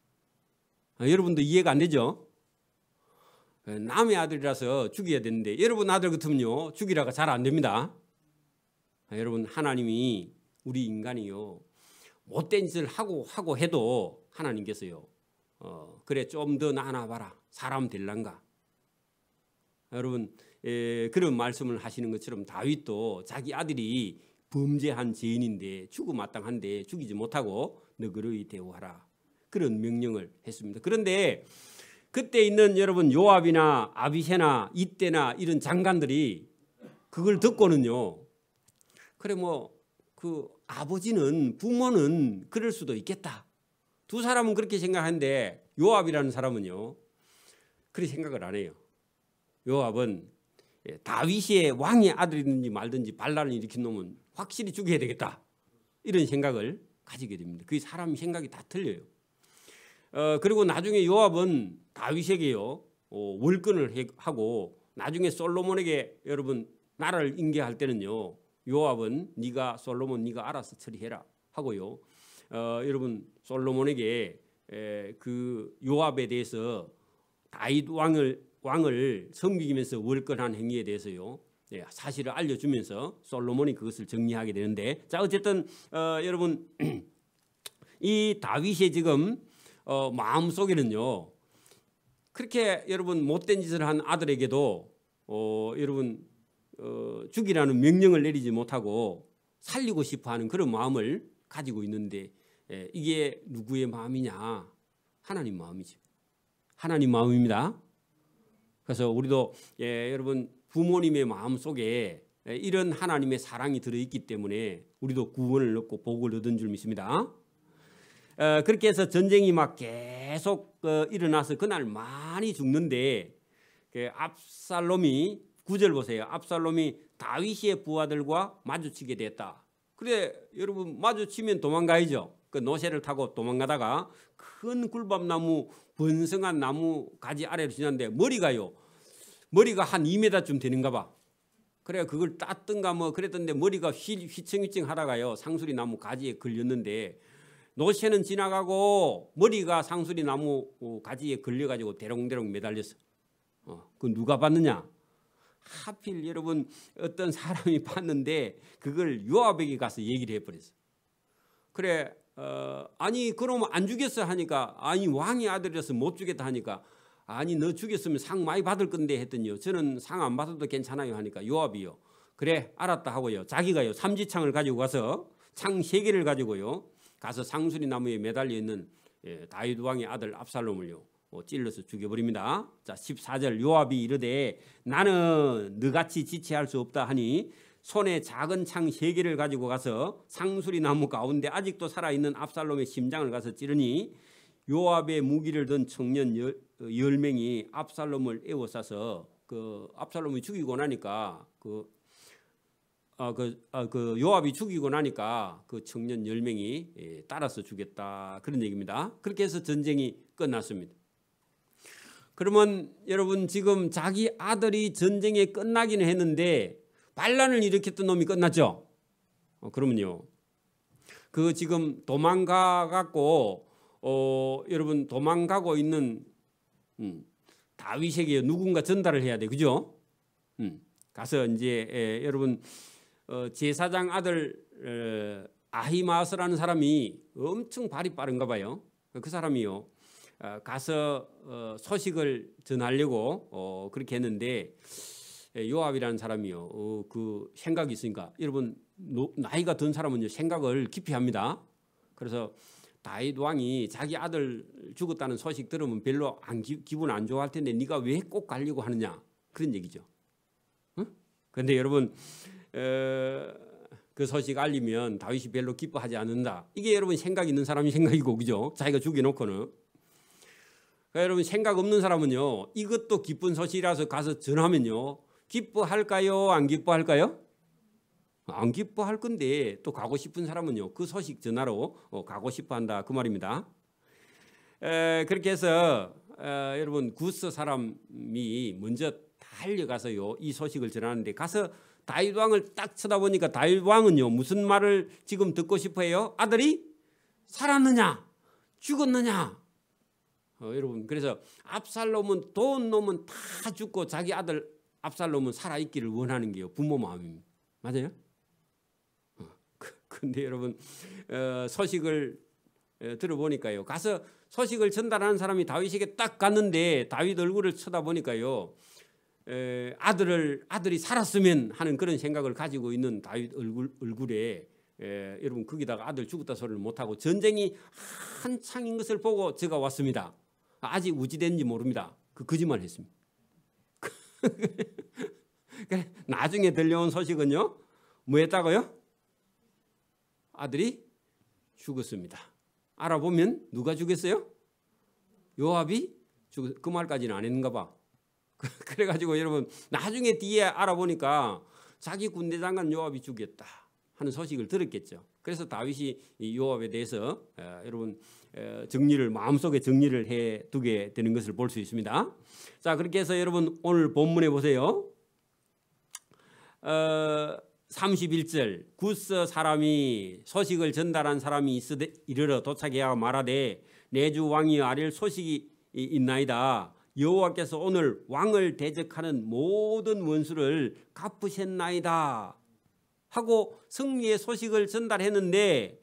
여러분도 이해가 안 되죠? 남의 아들이라서 죽여야 되는데 여러분 아들 같으면요 죽이라가 잘 안 됩니다. 여러분 하나님이 우리 인간이요 못된 짓을 하고 해도 하나님께서요 그래 좀 더 나아봐라, 사람 될란가. 여러분 그런 말씀을 하시는 것처럼 다윗도 자기 아들이 범죄한 죄인인데 죽음마땅한데 죽이지 못하고 너그러이 대우하라 그런 명령을 했습니다. 그런데 그때 있는 여러분 요압이나 아비새나 이때나 이런 장관들이 그걸 듣고는요, 그래 뭐 그 아버지는 부모는 그럴 수도 있겠다, 두 사람은 그렇게 생각하는데 요압이라는 사람은요 그렇게 생각을 안 해요. 요압은 다윗의 왕의 아들이든지 말든지 반란을 일으킨 놈은 확실히 죽여야 되겠다, 이런 생각을 가지게 됩니다. 그 사람 생각이 다 틀려요. 그리고 나중에 요압은 다윗에게요 월권을 하고, 나중에 솔로몬에게 여러분 나라를 인계할 때는요 요압은 솔로몬 네가 알아서 처리해라 하고요 여러분 솔로몬에게 그 요압에 대해서 다윗 왕을 섬기면서 월권한 행위에 대해서요 사실을 알려주면서 솔로몬이 그것을 정리하게 되는데, 자 어쨌든 여러분 이 다윗의 지금 마음속에는요 그렇게 여러분 못된 짓을 한 아들에게도 여러분 죽이라는 명령을 내리지 못하고 살리고 싶어하는 그런 마음을 가지고 있는데, 이게 누구의 마음이냐? 하나님 마음이죠. 하나님 마음입니다. 그래서 우리도 여러분 부모님의 마음 속에 이런 하나님의 사랑이 들어있기 때문에 우리도 구원을 얻고 복을 얻은 줄 믿습니다. 그렇게 해서 전쟁이 막 계속 일어나서 그날 많이 죽는데, 압살롬이 9절 보세요. 압살롬이 다윗의 부하들과 마주치게 됐다. 그래 여러분 마주치면 도망가야죠. 그 노새를 타고 도망가다가 큰 굴밤나무 번성한 나무 가지 아래로 지났는데 머리가 한 2m쯤 되는가 봐. 그래 그걸 땄던가 뭐 그랬던데 머리가 휘청휘청 하다가요 상수리 나무 가지에 걸렸는데 노새는 지나가고 머리가 상수리 나무 가지에 걸려가지고 대롱대롱 매달렸어. 그 누가 봤느냐? 하필 여러분 어떤 사람이 봤는데 그걸 요압에게 가서 얘기를 해버렸어. 그래 아니 그러면 안 죽였어 하니까 아니 왕의 아들이라서 못 죽였다 하니까 아니 너 죽였으면 상 많이 받을 건데 했더니요 저는 상 안 받아도 괜찮아요 하니까 요압이요 그래 알았다 하고요 자기가요 삼지창을 가지고 가서 창 3개를 가지고요 가서 상수리 나무에 매달려 있는 다윗 왕의 아들 압살롬을요 찔러서 죽여버립니다. 자 14절 요압이 이르되 나는 너같이 지체할 수 없다 하니 손에 작은 창 3개를 가지고 가서 상수리 나무 가운데 아직도 살아있는 압살롬의 심장을 가서 찌르니 요압의 무기를 든 청년 10명이 압살롬을 에워싸서 그 압살롬이 죽이고 나니까 그 요압이 죽이고 나니까 그 청년 10명이 따라서 죽였다 그런 얘기입니다. 그렇게 해서 전쟁이 끝났습니다. 그러면 여러분 지금 자기 아들이 전쟁에 끝나기는 했는데 반란을 일으켰던 놈이 끝났죠. 그러면요 그 지금 도망가 갖고 여러분 도망가고 있는 다윗에게 누군가 전달을 해야 돼, 그죠? 가서 이제 여러분 제사장 아들 아히마스라는 사람이 엄청 발이 빠른가 봐요. 그 사람이요 가서 소식을 전하려고 그렇게 했는데 요압이라는 사람이요 그 생각이 있으니까 여러분 나이가 든 사람은요 생각을 깊이 합니다. 그래서 다윗 왕이 자기 아들 죽었다는 소식 들으면 별로 기분 안 좋아할 텐데 네가 왜 꼭 가려고 하느냐 그런 얘기죠. 그런데 여러분 그 소식 알리면 다윗이 별로 기뻐하지 않는다. 이게 여러분 생각 있는 사람이 생각이고 그죠? 자기가 죽여놓고는. 그러니까 여러분 생각 없는 사람은요 이것도 기쁜 소식이라서 가서 전하면요 기뻐할까요? 안 기뻐할까요? 안 기뻐할 건데 또 가고 싶은 사람은요 그 소식 전하러 가고 싶어한다 그 말입니다. 그렇게 해서 여러분 구스 사람이 먼저 달려가서요 이 소식을 전하는데 가서 다윗 왕을 딱 쳐다보니까 다윗 왕은요 무슨 말을 지금 듣고 싶어해요? 아들이 살았느냐 죽었느냐? 여러분 그래서 압살롬은 돈 놈은 다 죽고 자기 아들 압살롬은 살아있기를 원하는 게요 부모 마음입니다. 맞아요? 근데 여러분 소식을 들어보니까요 가서 소식을 전달하는 사람이 다윗에게 딱 갔는데 다윗 얼굴을 쳐다보니까요 아들이 살았으면 하는 그런 생각을 가지고 있는 다윗 얼굴에 여러분 거기다가 아들 죽었다 소리를 못하고 전쟁이 한창인 것을 보고 제가 왔습니다. 아직 우지된지 모릅니다. 그 거짓말 했습니다. 나중에 들려온 소식은요 뭐였다고요? 아들이 죽었습니다. 알아보면 누가 죽였어요? 요압이 그 말까지는 안 했는가 봐. 그래가지고 여러분 나중에 뒤에 알아보니까 자기 군대 장관 요압이 죽였다 하는 소식을 들었겠죠. 그래서 다윗이 이 요압에 대해서 여러분 마음속에 정리를 해두게 되는 것을 볼 수 있습니다. 자 그렇게 해서 여러분 오늘 본문에 보세요. 31절 구스 사람이 소식을 전달한 사람이 이르러 도착해야 말하되 내 주 왕이 아릴 소식이 있나이다. 여호와께서 오늘 왕을 대적하는 모든 원수를 갚으셨나이다 하고 승리의 소식을 전달했는데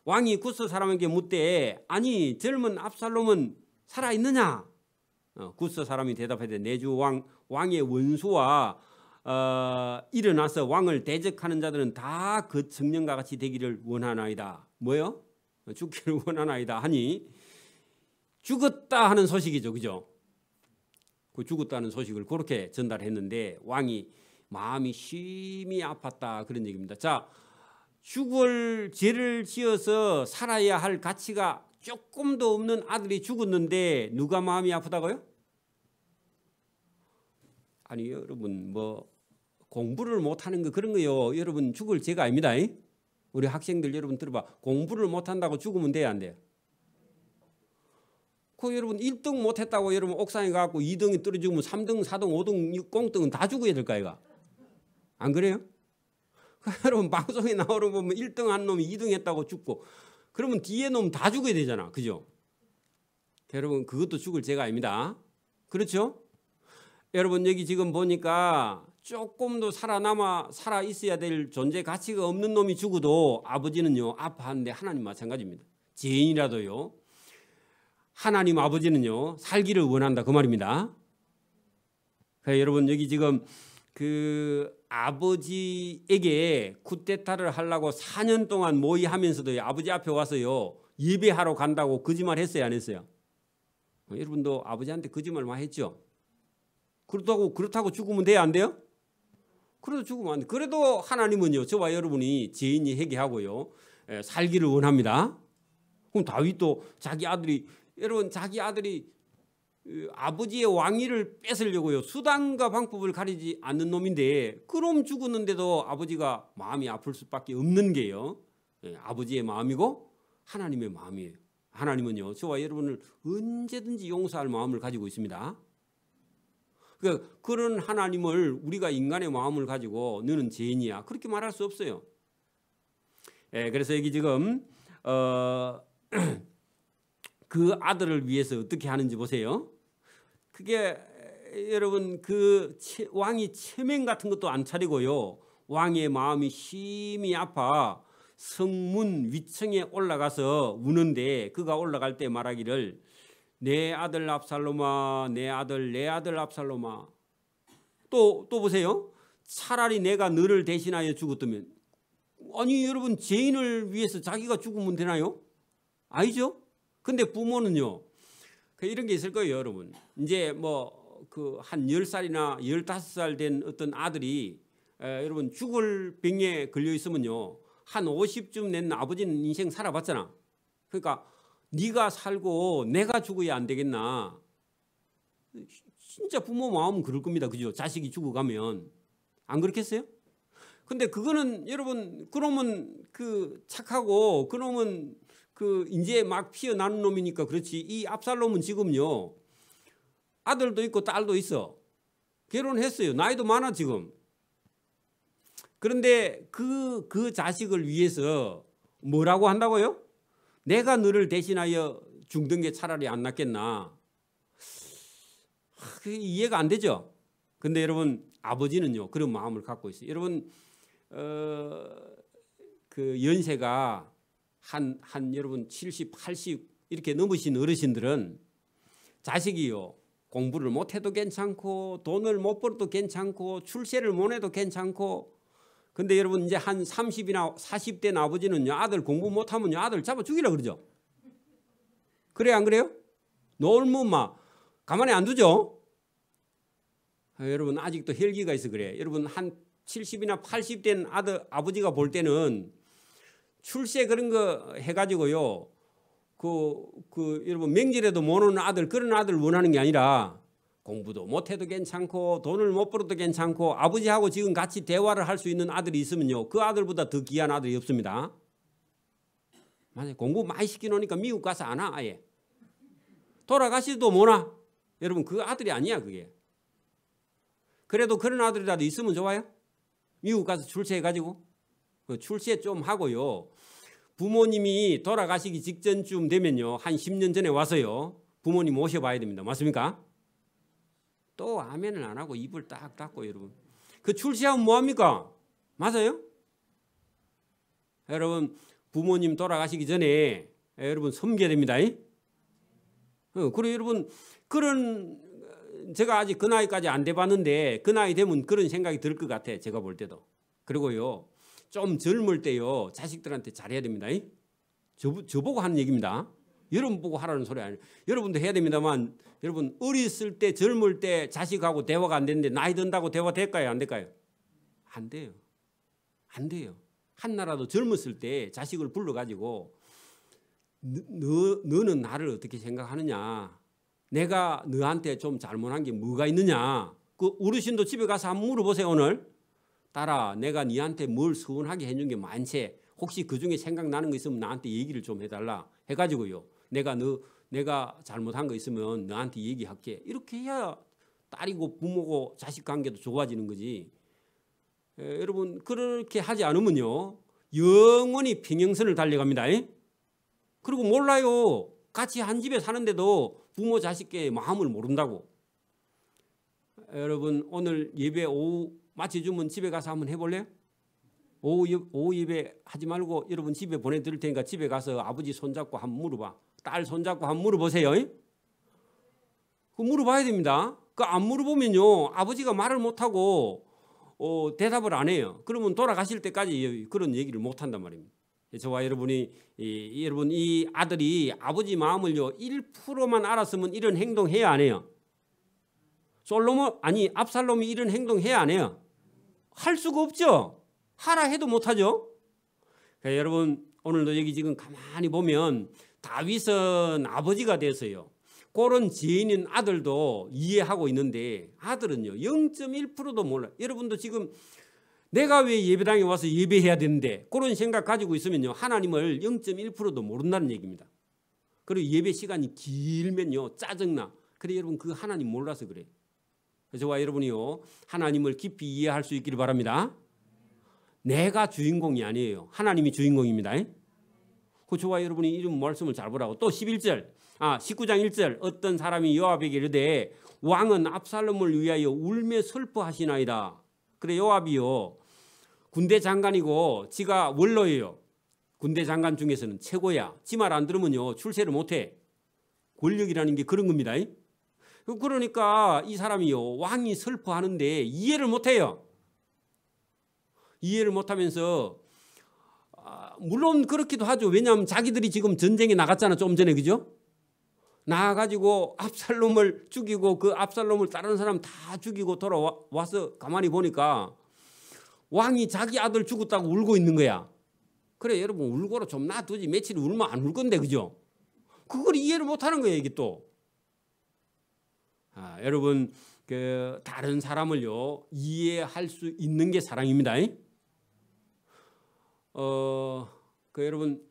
왕이 구스 사람에게 묻되 아니 젊은 압살롬은 살아있느냐? 구스 사람이 대답하되 내 주 왕의 원수와 일어나서 왕을 대적하는 자들은 다 그 청년과 같이 되기를 원하나이다. 뭐요? 죽기를 원하나이다 하니 죽었다 하는 소식이죠. 그죠? 그 죽었다는 소식을 그렇게 전달했는데 왕이 마음이 심히 아팠다 그런 얘기입니다. 자, 죽을 죄를 지어서 살아야 할 가치가 조금도 없는 아들이 죽었는데 누가 마음이 아프다고요? 아니 여러분 뭐 공부를 못하는 거 그런 거요. 여러분 죽을 죄가 아닙니다. 우리 학생들 여러분 들어봐. 공부를 못한다고 죽으면 돼야 안 돼요? 그 여러분 1등 못했다고 여러분 옥상에 가고 2등이 떨어지면 3등, 4등, 5등, 꽁등은 다 죽어야 될까 이가? 안 그래요? 여러분 방송에 나오는 거 보면 1등 한 놈이 2등 했다고 죽고 그러면 뒤에 놈 다 죽어야 되잖아. 그죠? 여러분 그것도 죽을 죄가 아닙니다. 그렇죠? 여러분 여기 지금 보니까 조금도 살아 있어야 될 존재 가치가 없는 놈이 죽어도 아버지는요 아파하는데 하나님 마찬가지입니다. 죄인이라도요 하나님 아버지는요 살기를 원한다 그 말입니다. 그러니까 여러분 여기 지금 그 아버지에게 쿠데타를 하려고 4년 동안 모의하면서도 아버지 앞에 와서요 예배하러 간다고 거짓말 했어요 안 했어요? 여러분도 아버지한테 거짓말 많이 했죠? 그렇다고 죽으면 돼야 안 돼요? 그래도 죽으면 안 돼. 그래도 하나님은요 저와 여러분이 죄인이 회개하고요 살기를 원합니다. 그럼 다윗도 자기 아들이 아버지의 왕위를 뺏으려고요 수단과 방법을 가리지 않는 놈인데 그럼 죽었는데도 아버지가 마음이 아플 수밖에 없는 게요 아버지의 마음이고 하나님의 마음이에요. 하나님은요 저와 여러분을 언제든지 용서할 마음을 가지고 있습니다. 그러니까 그런 하나님을 우리가 인간의 마음을 가지고 너는 죄인이야 그렇게 말할 수 없어요. 그래서 여기 지금 그 아들을 위해서 어떻게 하는지 보세요. 그게 여러분 그 왕이 체면 같은 것도 안 차리고요 왕의 마음이 심히 아파 성문 위층에 올라가서 우는데 그가 올라갈 때 말하기를 내 아들 압살롬아 내 아들 압살롬아 또 보세요. 차라리 내가 너를 대신하여 죽었다면 아니 여러분 죄인을 위해서 자기가 죽으면 되나요? 아니죠. 근데 부모는요 이런 게 있을 거예요 여러분. 이제 뭐 그 한 10살이나 15살 된 어떤 아들이 여러분 죽을 병에 걸려 있으면요 한 50쯤 된 아버지는 인생 살아봤잖아. 그러니까 네가 살고 내가 죽어야 안 되겠나. 진짜 부모 마음은 그럴 겁니다. 그죠? 자식이 죽어가면 안 그렇겠어요? 근데 그거는 여러분 그놈은 그 착하고 그놈은 그 이제 막 피어나는 놈이니까 그렇지. 이 압살롬은 지금요 아들도 있고 딸도 있어. 결혼했어요. 나이도 많아 지금. 그런데 그 자식을 위해서 뭐라고 한다고요? 내가 너를 대신하여 죽던 게 차라리 안 낫겠나. 그게 이해가 안 되죠. 근데 여러분 아버지는요 그런 마음을 갖고 있어요. 여러분 그 연세가 한 여러분 70, 80 이렇게 넘으신 어르신들은 자식이요 공부를 못해도 괜찮고 돈을 못 벌어도 괜찮고 출세를 못 해도 괜찮고 근데 여러분 이제 한 30이나 40된 아버지는요 아들 공부 못하면요 아들 잡아 죽이라 그러죠. 그래요 안 그래요? 놀면 막 가만히 안 두죠. 여러분 아직도 혈기가 있어 그래. 여러분 한 70이나 80된 아버지가 볼 때는 출세 그런 거 해가지고요 여러분 명절에도 못 오는 아들 그런 아들 원하는 게 아니라 공부도 못해도 괜찮고 돈을 못 벌어도 괜찮고 아버지하고 지금 같이 대화를 할 수 있는 아들이 있으면요 그 아들보다 더 귀한 아들이 없습니다. 맞아요. 공부 많이 시켜놓으니까 미국 가서 안 와. 아예 돌아가시도 못 와. 여러분 그 아들이 아니야 그게. 그래도 그런 아들이라도 있으면 좋아요. 미국 가서 출세해가지고 출세 좀 하고요 부모님이 돌아가시기 직전쯤 되면요 한 10년 전에 와서요 부모님 모셔봐야 됩니다. 맞습니까? 또 아멘을 안 하고 입을 딱 닫고 여러분 그 출세하면 뭐합니까? 맞아요? 여러분 부모님 돌아가시기 전에 여러분 섬겨야 됩니다. 그리고 여러분 그런 제가 아직 그 나이까지 안 돼봤는데 그 나이 되면 그런 생각이 들 것 같아 제가 볼 때도. 그리고요 좀 젊을 때요 자식들한테 잘해야 됩니다. 저보고 하는 얘기입니다. 여러분 보고 하라는 소리 아니에요. 여러분도 해야 됩니다만 여러분 어렸을 때 젊을 때 자식하고 대화가 안 되는데 나이 든다고 대화 될까요 안 될까요? 안 돼요. 안 돼요. 한나라도 젊었을 때 자식을 불러가지고 너는 나를 어떻게 생각하느냐, 내가 너한테 좀 잘못한 게 뭐가 있느냐. 그 어르신도 집에 가서 한번 물어보세요. 오늘 딸아 내가 네한테 뭘 서운하게 해준 게 많지. 혹시 그 중에 생각나는 거 있으면 나한테 얘기를 좀 해달라 해가지고요. 내가 잘못한 거 있으면 너한테 얘기할게. 이렇게 해야 딸이고 부모고 자식 관계도 좋아지는 거지. 여러분 그렇게 하지 않으면요 영원히 평행선을 달려갑니다. 그리고 몰라요. 같이 한 집에 사는데도 부모 자식의 마음을 모른다고. 여러분 오늘 예배 오후 마쳐주면 집에 가서 한번 해볼래요? 오후 예배 하지 말고 여러분 집에 보내드릴 테니까 집에 가서 아버지 손잡고 한번 물어봐. 딸 손잡고 한번 물어보세요. 그 물어봐야 됩니다. 그 안 물어보면요 아버지가 말을 못하고 대답을 안 해요. 그러면 돌아가실 때까지 그런 얘기를 못한단 말입니다. 저와 여러분이 여러분 이 아들이 아버지 마음을요 1%만 알았으면 이런 행동 해야 안 해요? 압살롬이 이런 행동 해야 안 해요? 할 수가 없죠. 하라 해도 못하죠. 그러니까 여러분 오늘도 여기 지금 가만히 보면 다윗은 아버지가 돼서요 그런 죄인인 아들도 이해하고 있는데 아들은요 0.1%도 몰라요. 여러분도 지금 내가 왜 예배당에 와서 예배해야 되는데 그런 생각 가지고 있으면요 하나님을 0.1%도 모른다는 얘기입니다. 그리고 예배 시간이 길면요 짜증나. 그래 여러분 그 하나님 몰라서 그래. 저와 여러분이요 하나님을 깊이 이해할 수 있기를 바랍니다. 내가 주인공이 아니에요. 하나님이 주인공입니다. 그 저와 여러분이 이런 말씀을 잘 보라고. 또 19장 1절 어떤 사람이 요압에게 이르되 왕은 압살롬을 위하여 울며 슬퍼하시나이다. 그래 요압이요 군대 장관이고 지가 원로예요. 군대 장관 중에서는 최고야. 지 말 안 들으면요 출세를 못해. 권력이라는 게 그런 겁니다. 그러니까 이 사람이요 왕이 슬퍼하는데 이해를 못해요. 이해를 못하면서 물론 그렇기도 하죠. 왜냐하면 자기들이 지금 전쟁에 나갔잖아 좀 전에. 그죠? 나가가지고 압살롬을 죽이고 그 압살롬을 다른 사람 다 죽이고 돌아와서 가만히 보니까 왕이 자기 아들 죽었다고 울고 있는 거야. 그래 여러분 울고로 좀 놔두지 며칠 울면 안 울 건데. 그죠? 그걸 이해를 못하는 거예요 이게 또. 여러분 그 다른 사람을요 이해할 수 있는 게 사랑입니다. 여러분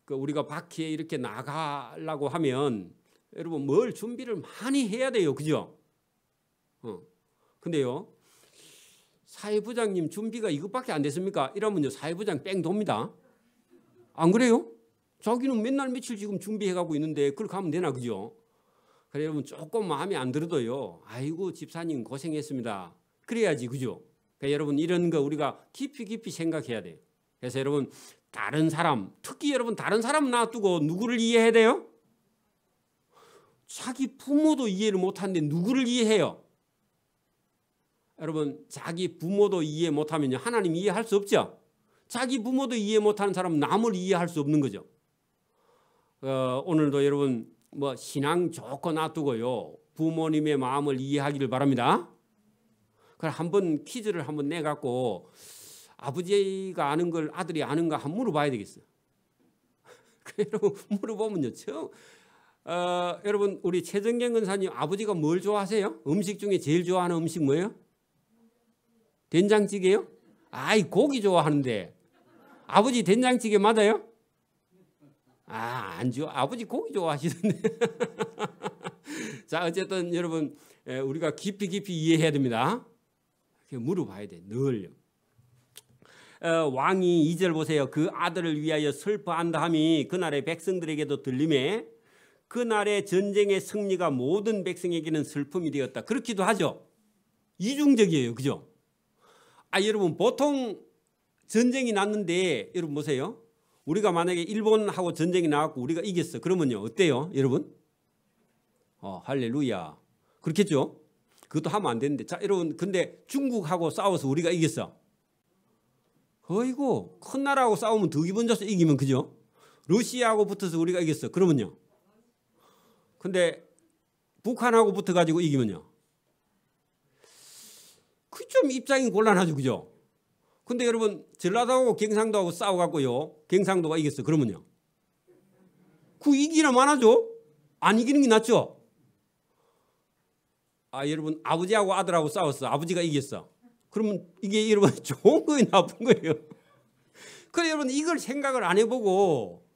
우리가 밖에 이렇게 나가려고 하면 여러분 뭘 준비를 많이 해야 돼요. 그죠? 근데요 사회부장님 준비가 이것밖에 안 됐습니까? 이러면요 사회부장 뺑 돕니다. 안 그래요? 자기는 맨날 며칠 지금 준비해가고 있는데 그렇게 하면 되나? 그죠? 그래 여러분 조금 마음에 안 들어도요 아이고 집사님 고생했습니다. 그래야지. 그죠? 그러니까 여러분 이런 거 우리가 깊이 생각해야 돼요. 그래서 여러분 다른 사람 특히 여러분 다른 사람 놔두고 누구를 이해해야 돼요? 자기 부모도 이해를 못하는데 누구를 이해해요? 여러분 자기 부모도 이해 못하면요 하나님 이해할 수 없죠. 자기 부모도 이해 못하는 사람은 남을 이해할 수 없는 거죠. 오늘도 여러분 뭐 신앙 좋고 놔두고요 부모님의 마음을 이해하기를 바랍니다. 그럼 한번 퀴즈를 한번 내갖고 아버지가 아는 걸 아들이 아는가 한번 물어봐야 되겠어요. 여러분 물어보면요 여러분 우리 최정경 권사님 아버지가 뭘 좋아하세요? 음식 중에 제일 좋아하는 음식 뭐예요? 된장찌개요? 아이 고기 좋아하는데 아버지 된장찌개 맞아요? 안 좋아. 아버지 고기 좋아하시던데. 자 어쨌든 여러분 우리가 깊이 이해해야 됩니다. 물어봐야 돼 늘요. 왕이 2절 보세요. 그 아들을 위하여 슬퍼한다 함이 그날의 백성들에게도 들림에 그날의 전쟁의 승리가 모든 백성에게는 슬픔이 되었다. 그렇기도 하죠. 이중적이에요. 그죠? 여러분 보통 전쟁이 났는데 여러분 보세요. 우리가 만약에 일본하고 전쟁이 나왔고 우리가 이겼어. 그러면요 어때요 여러분? 할렐루야. 그렇겠죠? 그것도 하면 안 되는데. 자 여러분 근데 중국하고 싸워서 우리가 이겼어. 어이구 큰 나라하고 싸우면 더 기분 좋아서 이기면. 그죠? 러시아하고 붙어서 우리가 이겼어. 그러면요. 근데 북한하고 붙어가지고 이기면요. 그 좀 입장이 곤란하죠. 그죠? 근데 여러분 전라도하고 경상도하고 싸워갖고요 경상도가 이겼어. 그러면요. 그 이기나 마나죠? 안 이기는 게 낫죠? 여러분 아버지하고 아들하고 싸웠어. 아버지가 이겼어. 그러면 이게 여러분 좋은 거예요 나쁜 거예요? 그래 여러분 이걸 생각을 안 해보고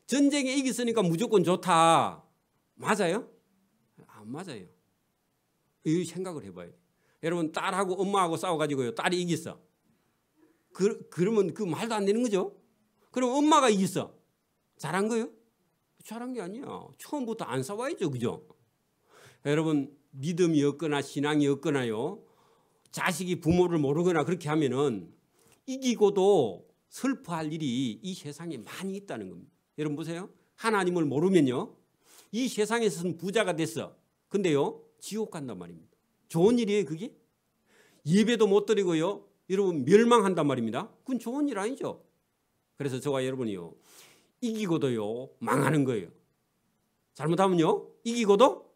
전쟁에 이겼으니까 무조건 좋다. 맞아요? 안 맞아요. 이 생각을 해봐요. 여러분 딸하고 엄마하고 싸워가지고요. 딸이 이겼어. 그러면 그 말도 안 되는 거죠. 그럼 엄마가 이겼어. 잘한 거요? 잘한 게 아니야. 처음부터 안 싸워야죠. 그죠? 여러분 믿음이 없거나 신앙이 없거나요. 자식이 부모를 모르거나 그렇게 하면은 이기고도 슬퍼할 일이 이 세상에 많이 있다는 겁니다. 여러분 보세요. 하나님을 모르면요. 이 세상에서는 부자가 됐어. 근데요. 지옥 간단 말입니다. 좋은 일이에요 그게? 예배도 못 드리고요. 여러분 멸망한단 말입니다. 그건 좋은 일 아니죠. 그래서 저와 여러분이요. 이기고도요. 망하는 거예요. 잘못하면요. 이기고도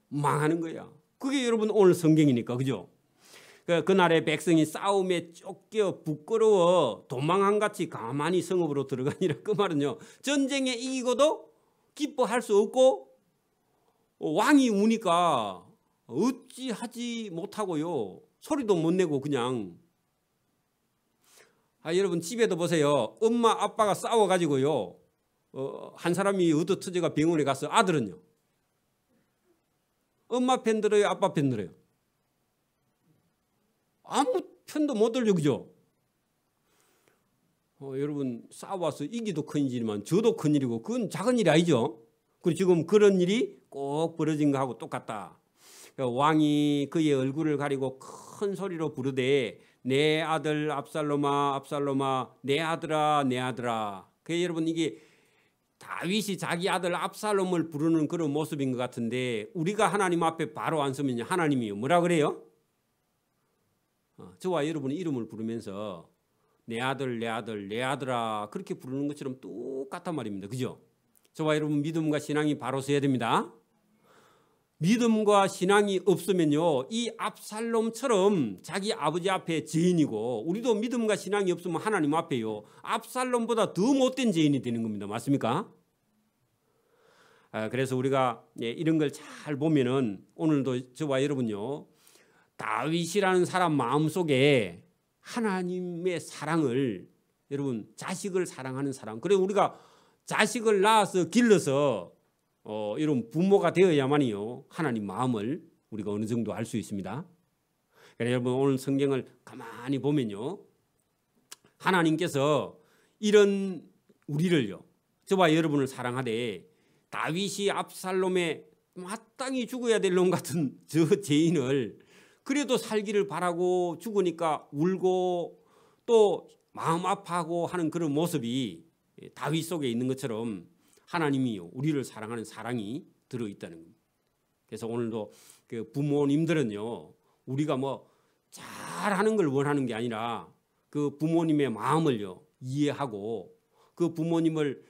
망하는 거야. 그게 여러분 오늘 성경이니까 그죠? 그날의 백성이 싸움에 쫓겨 부끄러워 도망한같이 가만히 성읍으로 들어가니라. 그 말은요. 전쟁에 이기고도 기뻐할 수 없고 왕이 우니까 어찌하지 못하고요. 소리도 못 내고 그냥. 여러분 집에도 보세요. 엄마 아빠가 싸워가지고요. 한 사람이 얻어터져가 병원에 가서 아들은요. 엄마 편 들어요? 아빠 편 들어요? 아무 편도 못 들죠. 그죠? 여러분 싸워서 이기도 큰일이지만 저도 큰일이고 그건 작은 일이 아니죠. 그리고 지금 그런 일이 꼭 벌어진 거하고 똑같다. 왕이 그의 얼굴을 가리고 큰 소리로 부르되 내 아들 압살롬아 압살롬아 내 아들아 내 아들아. 여러분 이게 다윗이 자기 아들 압살롬을 부르는 그런 모습인 것 같은데 우리가 하나님 앞에 바로 안 서면 하나님이 뭐라 그래요? 저와 여러분이 이름을 부르면서 내 아들 내 아들 내 아들아 그렇게 부르는 것처럼 똑같단 말입니다. 그죠? 저와 여러분 믿음과 신앙이 바로 서야 됩니다. 믿음과 신앙이 없으면요. 이 압살롬처럼 자기 아버지 앞에 죄인이고 우리도 믿음과 신앙이 없으면 하나님 앞에요. 압살롬보다 더 못된 죄인이 되는 겁니다. 맞습니까? 그래서 우리가 이런 걸 잘 보면은 오늘도 저와 여러분요. 다윗이라는 사람 마음속에 하나님의 사랑을 여러분 자식을 사랑하는 사랑. 그래 우리가 자식을 낳아서 길러서 이런 부모가 되어야만이요. 하나님 마음을 우리가 어느 정도 알 수 있습니다. 그래서 여러분 오늘 성경을 가만히 보면요. 하나님께서 이런 우리를요. 저와 여러분을 사랑하되 다윗이 압살롬의 마땅히 죽어야 될 놈 같은 저 죄인을 그래도 살기를 바라고 죽으니까 울고 또 마음 아파하고 하는 그런 모습이 다윗 속에 있는 것처럼 하나님이요 우리를 사랑하는 사랑이 들어있다는 겁니다. 그래서 오늘도 그 부모님들은요 우리가 뭐 잘하는 걸 원하는 게 아니라 그 부모님의 마음을요 이해하고 그 부모님을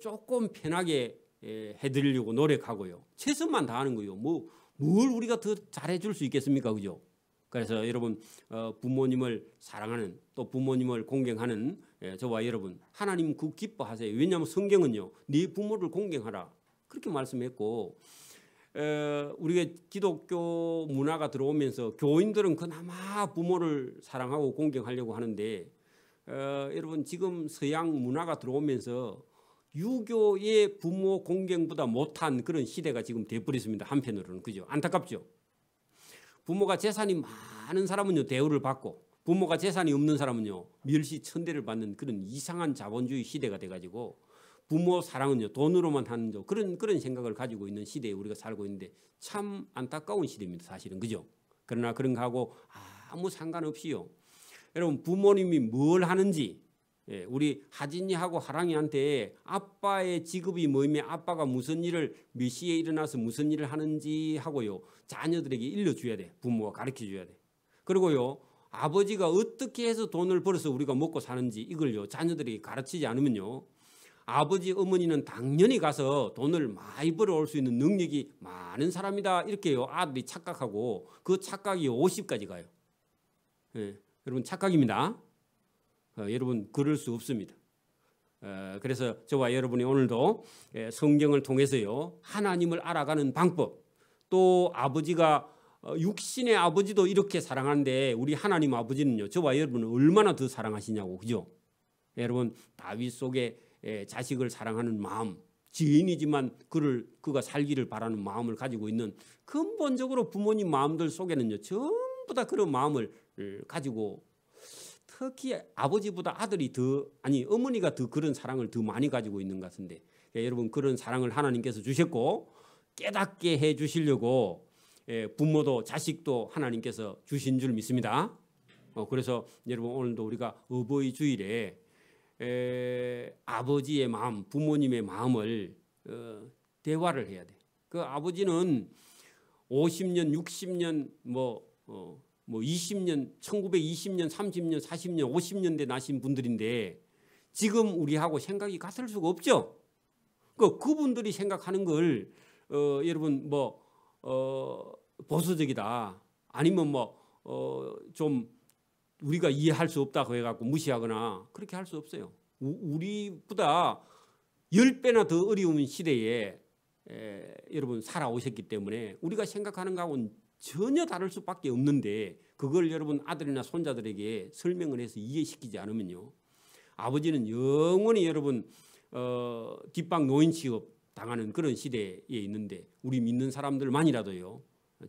조금 편하게 해드리려고 노력하고요 최선만 다하는 거예요. 뭘 우리가 더 잘해줄 수 있겠습니까, 그죠? 그래서 여러분 부모님을 사랑하는 또 부모님을 공경하는 저와 여러분 하나님 그 기뻐하세요. 왜냐하면 성경은요 네 부모를 공경하라 그렇게 말씀했고 우리가 기독교 문화가 들어오면서 교인들은 그나마 부모를 사랑하고 공경하려고 하는데 여러분 지금 서양 문화가 들어오면서 유교의 부모 공경보다 못한 그런 시대가 지금 돼버렸습니다. 한편으로는 그죠? 안타깝죠. 부모가 재산이 많은 사람은요 대우를 받고 부모가 재산이 없는 사람은요 멸시 천대를 받는 그런 이상한 자본주의 시대가 돼가지고 부모 사랑은요 돈으로만 하는 그런 생각을 가지고 있는 시대에 우리가 살고 있는데 참 안타까운 시대입니다. 사실은 그죠? 그러나 그런 거하고 아무 상관없이요. 여러분 부모님이 뭘 하는지 우리 하진이하고 하랑이한테 아빠의 직업이 뭐이며 아빠가 무슨 일을 몇 시에 일어나서 무슨 일을 하는지 하고요 자녀들에게 일러줘야 돼. 부모가 가르쳐줘야 돼. 그리고요 아버지가 어떻게 해서 돈을 벌어서 우리가 먹고 사는지 이걸요 자녀들에게 가르치지 않으면요 아버지 어머니는 당연히 가서 돈을 많이 벌어올 수 있는 능력이 많은 사람이다 이렇게요 아들이 착각하고 그 착각이 50까지 가요. 여러분 착각입니다. 여러분 그럴 수 없습니다. 그래서 저와 여러분이 오늘도 성경을 통해서요 하나님을 알아가는 방법 또 아버지가 육신의 아버지도 이렇게 사랑하는데 우리 하나님 아버지는요 저와 여러분을 얼마나 더 사랑하시냐고 그죠? 여러분 다윗 속에 자식을 사랑하는 마음, 지인이지만 그가 살기를 바라는 마음을 가지고 있는 근본적으로 부모님 마음들 속에는요 전부 다 그런 마음을 가지고 특히 아버지보다 어머니가 더 그런 사랑을 더 많이 가지고 있는 것 같은데 여러분 그런 사랑을 하나님께서 주셨고 깨닫게 해 주시려고 부모도 자식도 하나님께서 주신 줄 믿습니다. 그래서 여러분 오늘도 우리가 어버이 주일에 아버지의 마음, 부모님의 마음을 대화를 해야 돼. 그 아버지는 50년, 60년, 20년, 1920년, 30년, 40년, 50년대 나신 분들인데 지금 우리하고 생각이 같을 수가 없죠. 그분들이 생각하는 걸 여러분 보수적이다 아니면 좀 우리가 이해할 수 없다고 해갖고 무시하거나 그렇게 할 수 없어요. 우리보다 10배나 더 어려운 시대에 여러분 살아오셨기 때문에 우리가 생각하는 거하고는 전혀 다를 수밖에 없는데 그걸 여러분 아들이나 손자들에게 설명을 해서 이해시키지 않으면요 아버지는 영원히 여러분 뒷방 노인 취급 당하는 그런 시대에 있는데 우리 믿는 사람들만이라도요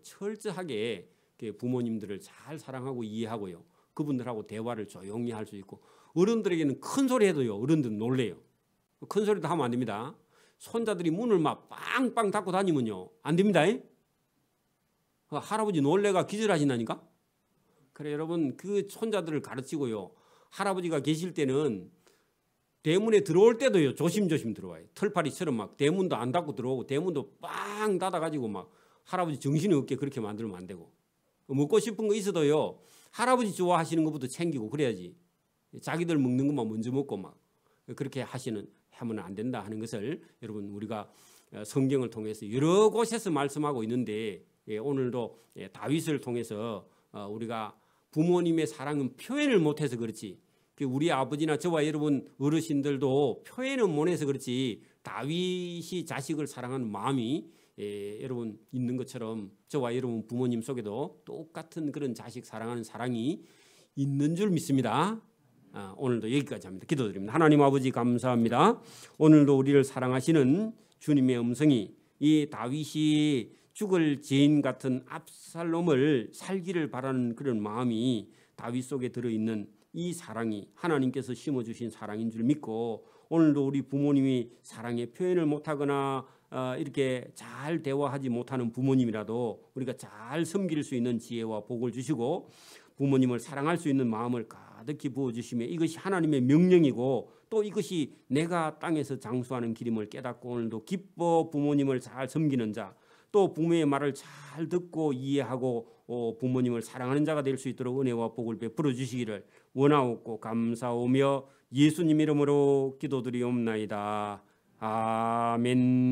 철저하게 부모님들을 잘 사랑하고 이해하고요 그분들하고 대화를 조용히 할 수 있고 어른들에게는 큰 소리 해도요 어른들은 놀래요. 큰 소리도 하면 안 됩니다. 손자들이 문을 막 빵빵 닫고 다니면요 안 됩니다. 할아버지 놀래가 기절하신다니까. 그래 여러분 그 손자들을 가르치고요 할아버지가 계실 때는 대문에 들어올 때도요 조심조심 들어와요. 털파리처럼 막 대문도 안 닫고 들어오고 대문도 빵 닫아가지고 막 할아버지 정신이 없게 그렇게 만들면 안 되고 먹고 싶은 거 있어도요 할아버지 좋아하시는 것부터 챙기고 그래야지 자기들 먹는 것만 먼저 먹고 막 그렇게 하면 안 된다 하는 것을 여러분 우리가 성경을 통해서 여러 곳에서 말씀하고 있는데 오늘도 다윗을 통해서 우리가 부모님의 사랑은 표현을 못해서 그렇지 우리 아버지나 저와 여러분 어르신들도 표현은 못해서 그렇지 다윗이 자식을 사랑하는 마음이 여러분 있는 것처럼 저와 여러분 부모님 속에도 똑같은 그런 자식 사랑하는 사랑이 있는 줄 믿습니다. 오늘도 여기까지 합니다. 기도드립니다. 하나님 아버지 감사합니다. 오늘도 우리를 사랑하시는 주님의 음성이 이 다윗이 죽을 죄인 같은 압살롬을 살기를 바라는 그런 마음이 다윗 속에 들어있는 이 사랑이 하나님께서 심어주신 사랑인 줄 믿고 오늘도 우리 부모님이 사랑의 표현을 못하거나 이렇게 잘 대화하지 못하는 부모님이라도 우리가 잘 섬길 수 있는 지혜와 복을 주시고 부모님을 사랑할 수 있는 마음을 가득히 부어주시며 이것이 하나님의 명령이고 또 이것이 내가 땅에서 장수하는 길임을 깨닫고 오늘도 기뻐 부모님을 잘 섬기는 자 또 부모의 말을 잘 듣고 이해하고 부모님을 사랑하는 자가 될 수 있도록 은혜와 복을 베풀어 주시기를 원하옵고 감사오며 예수님 이름으로 기도드리옵나이다. 아멘.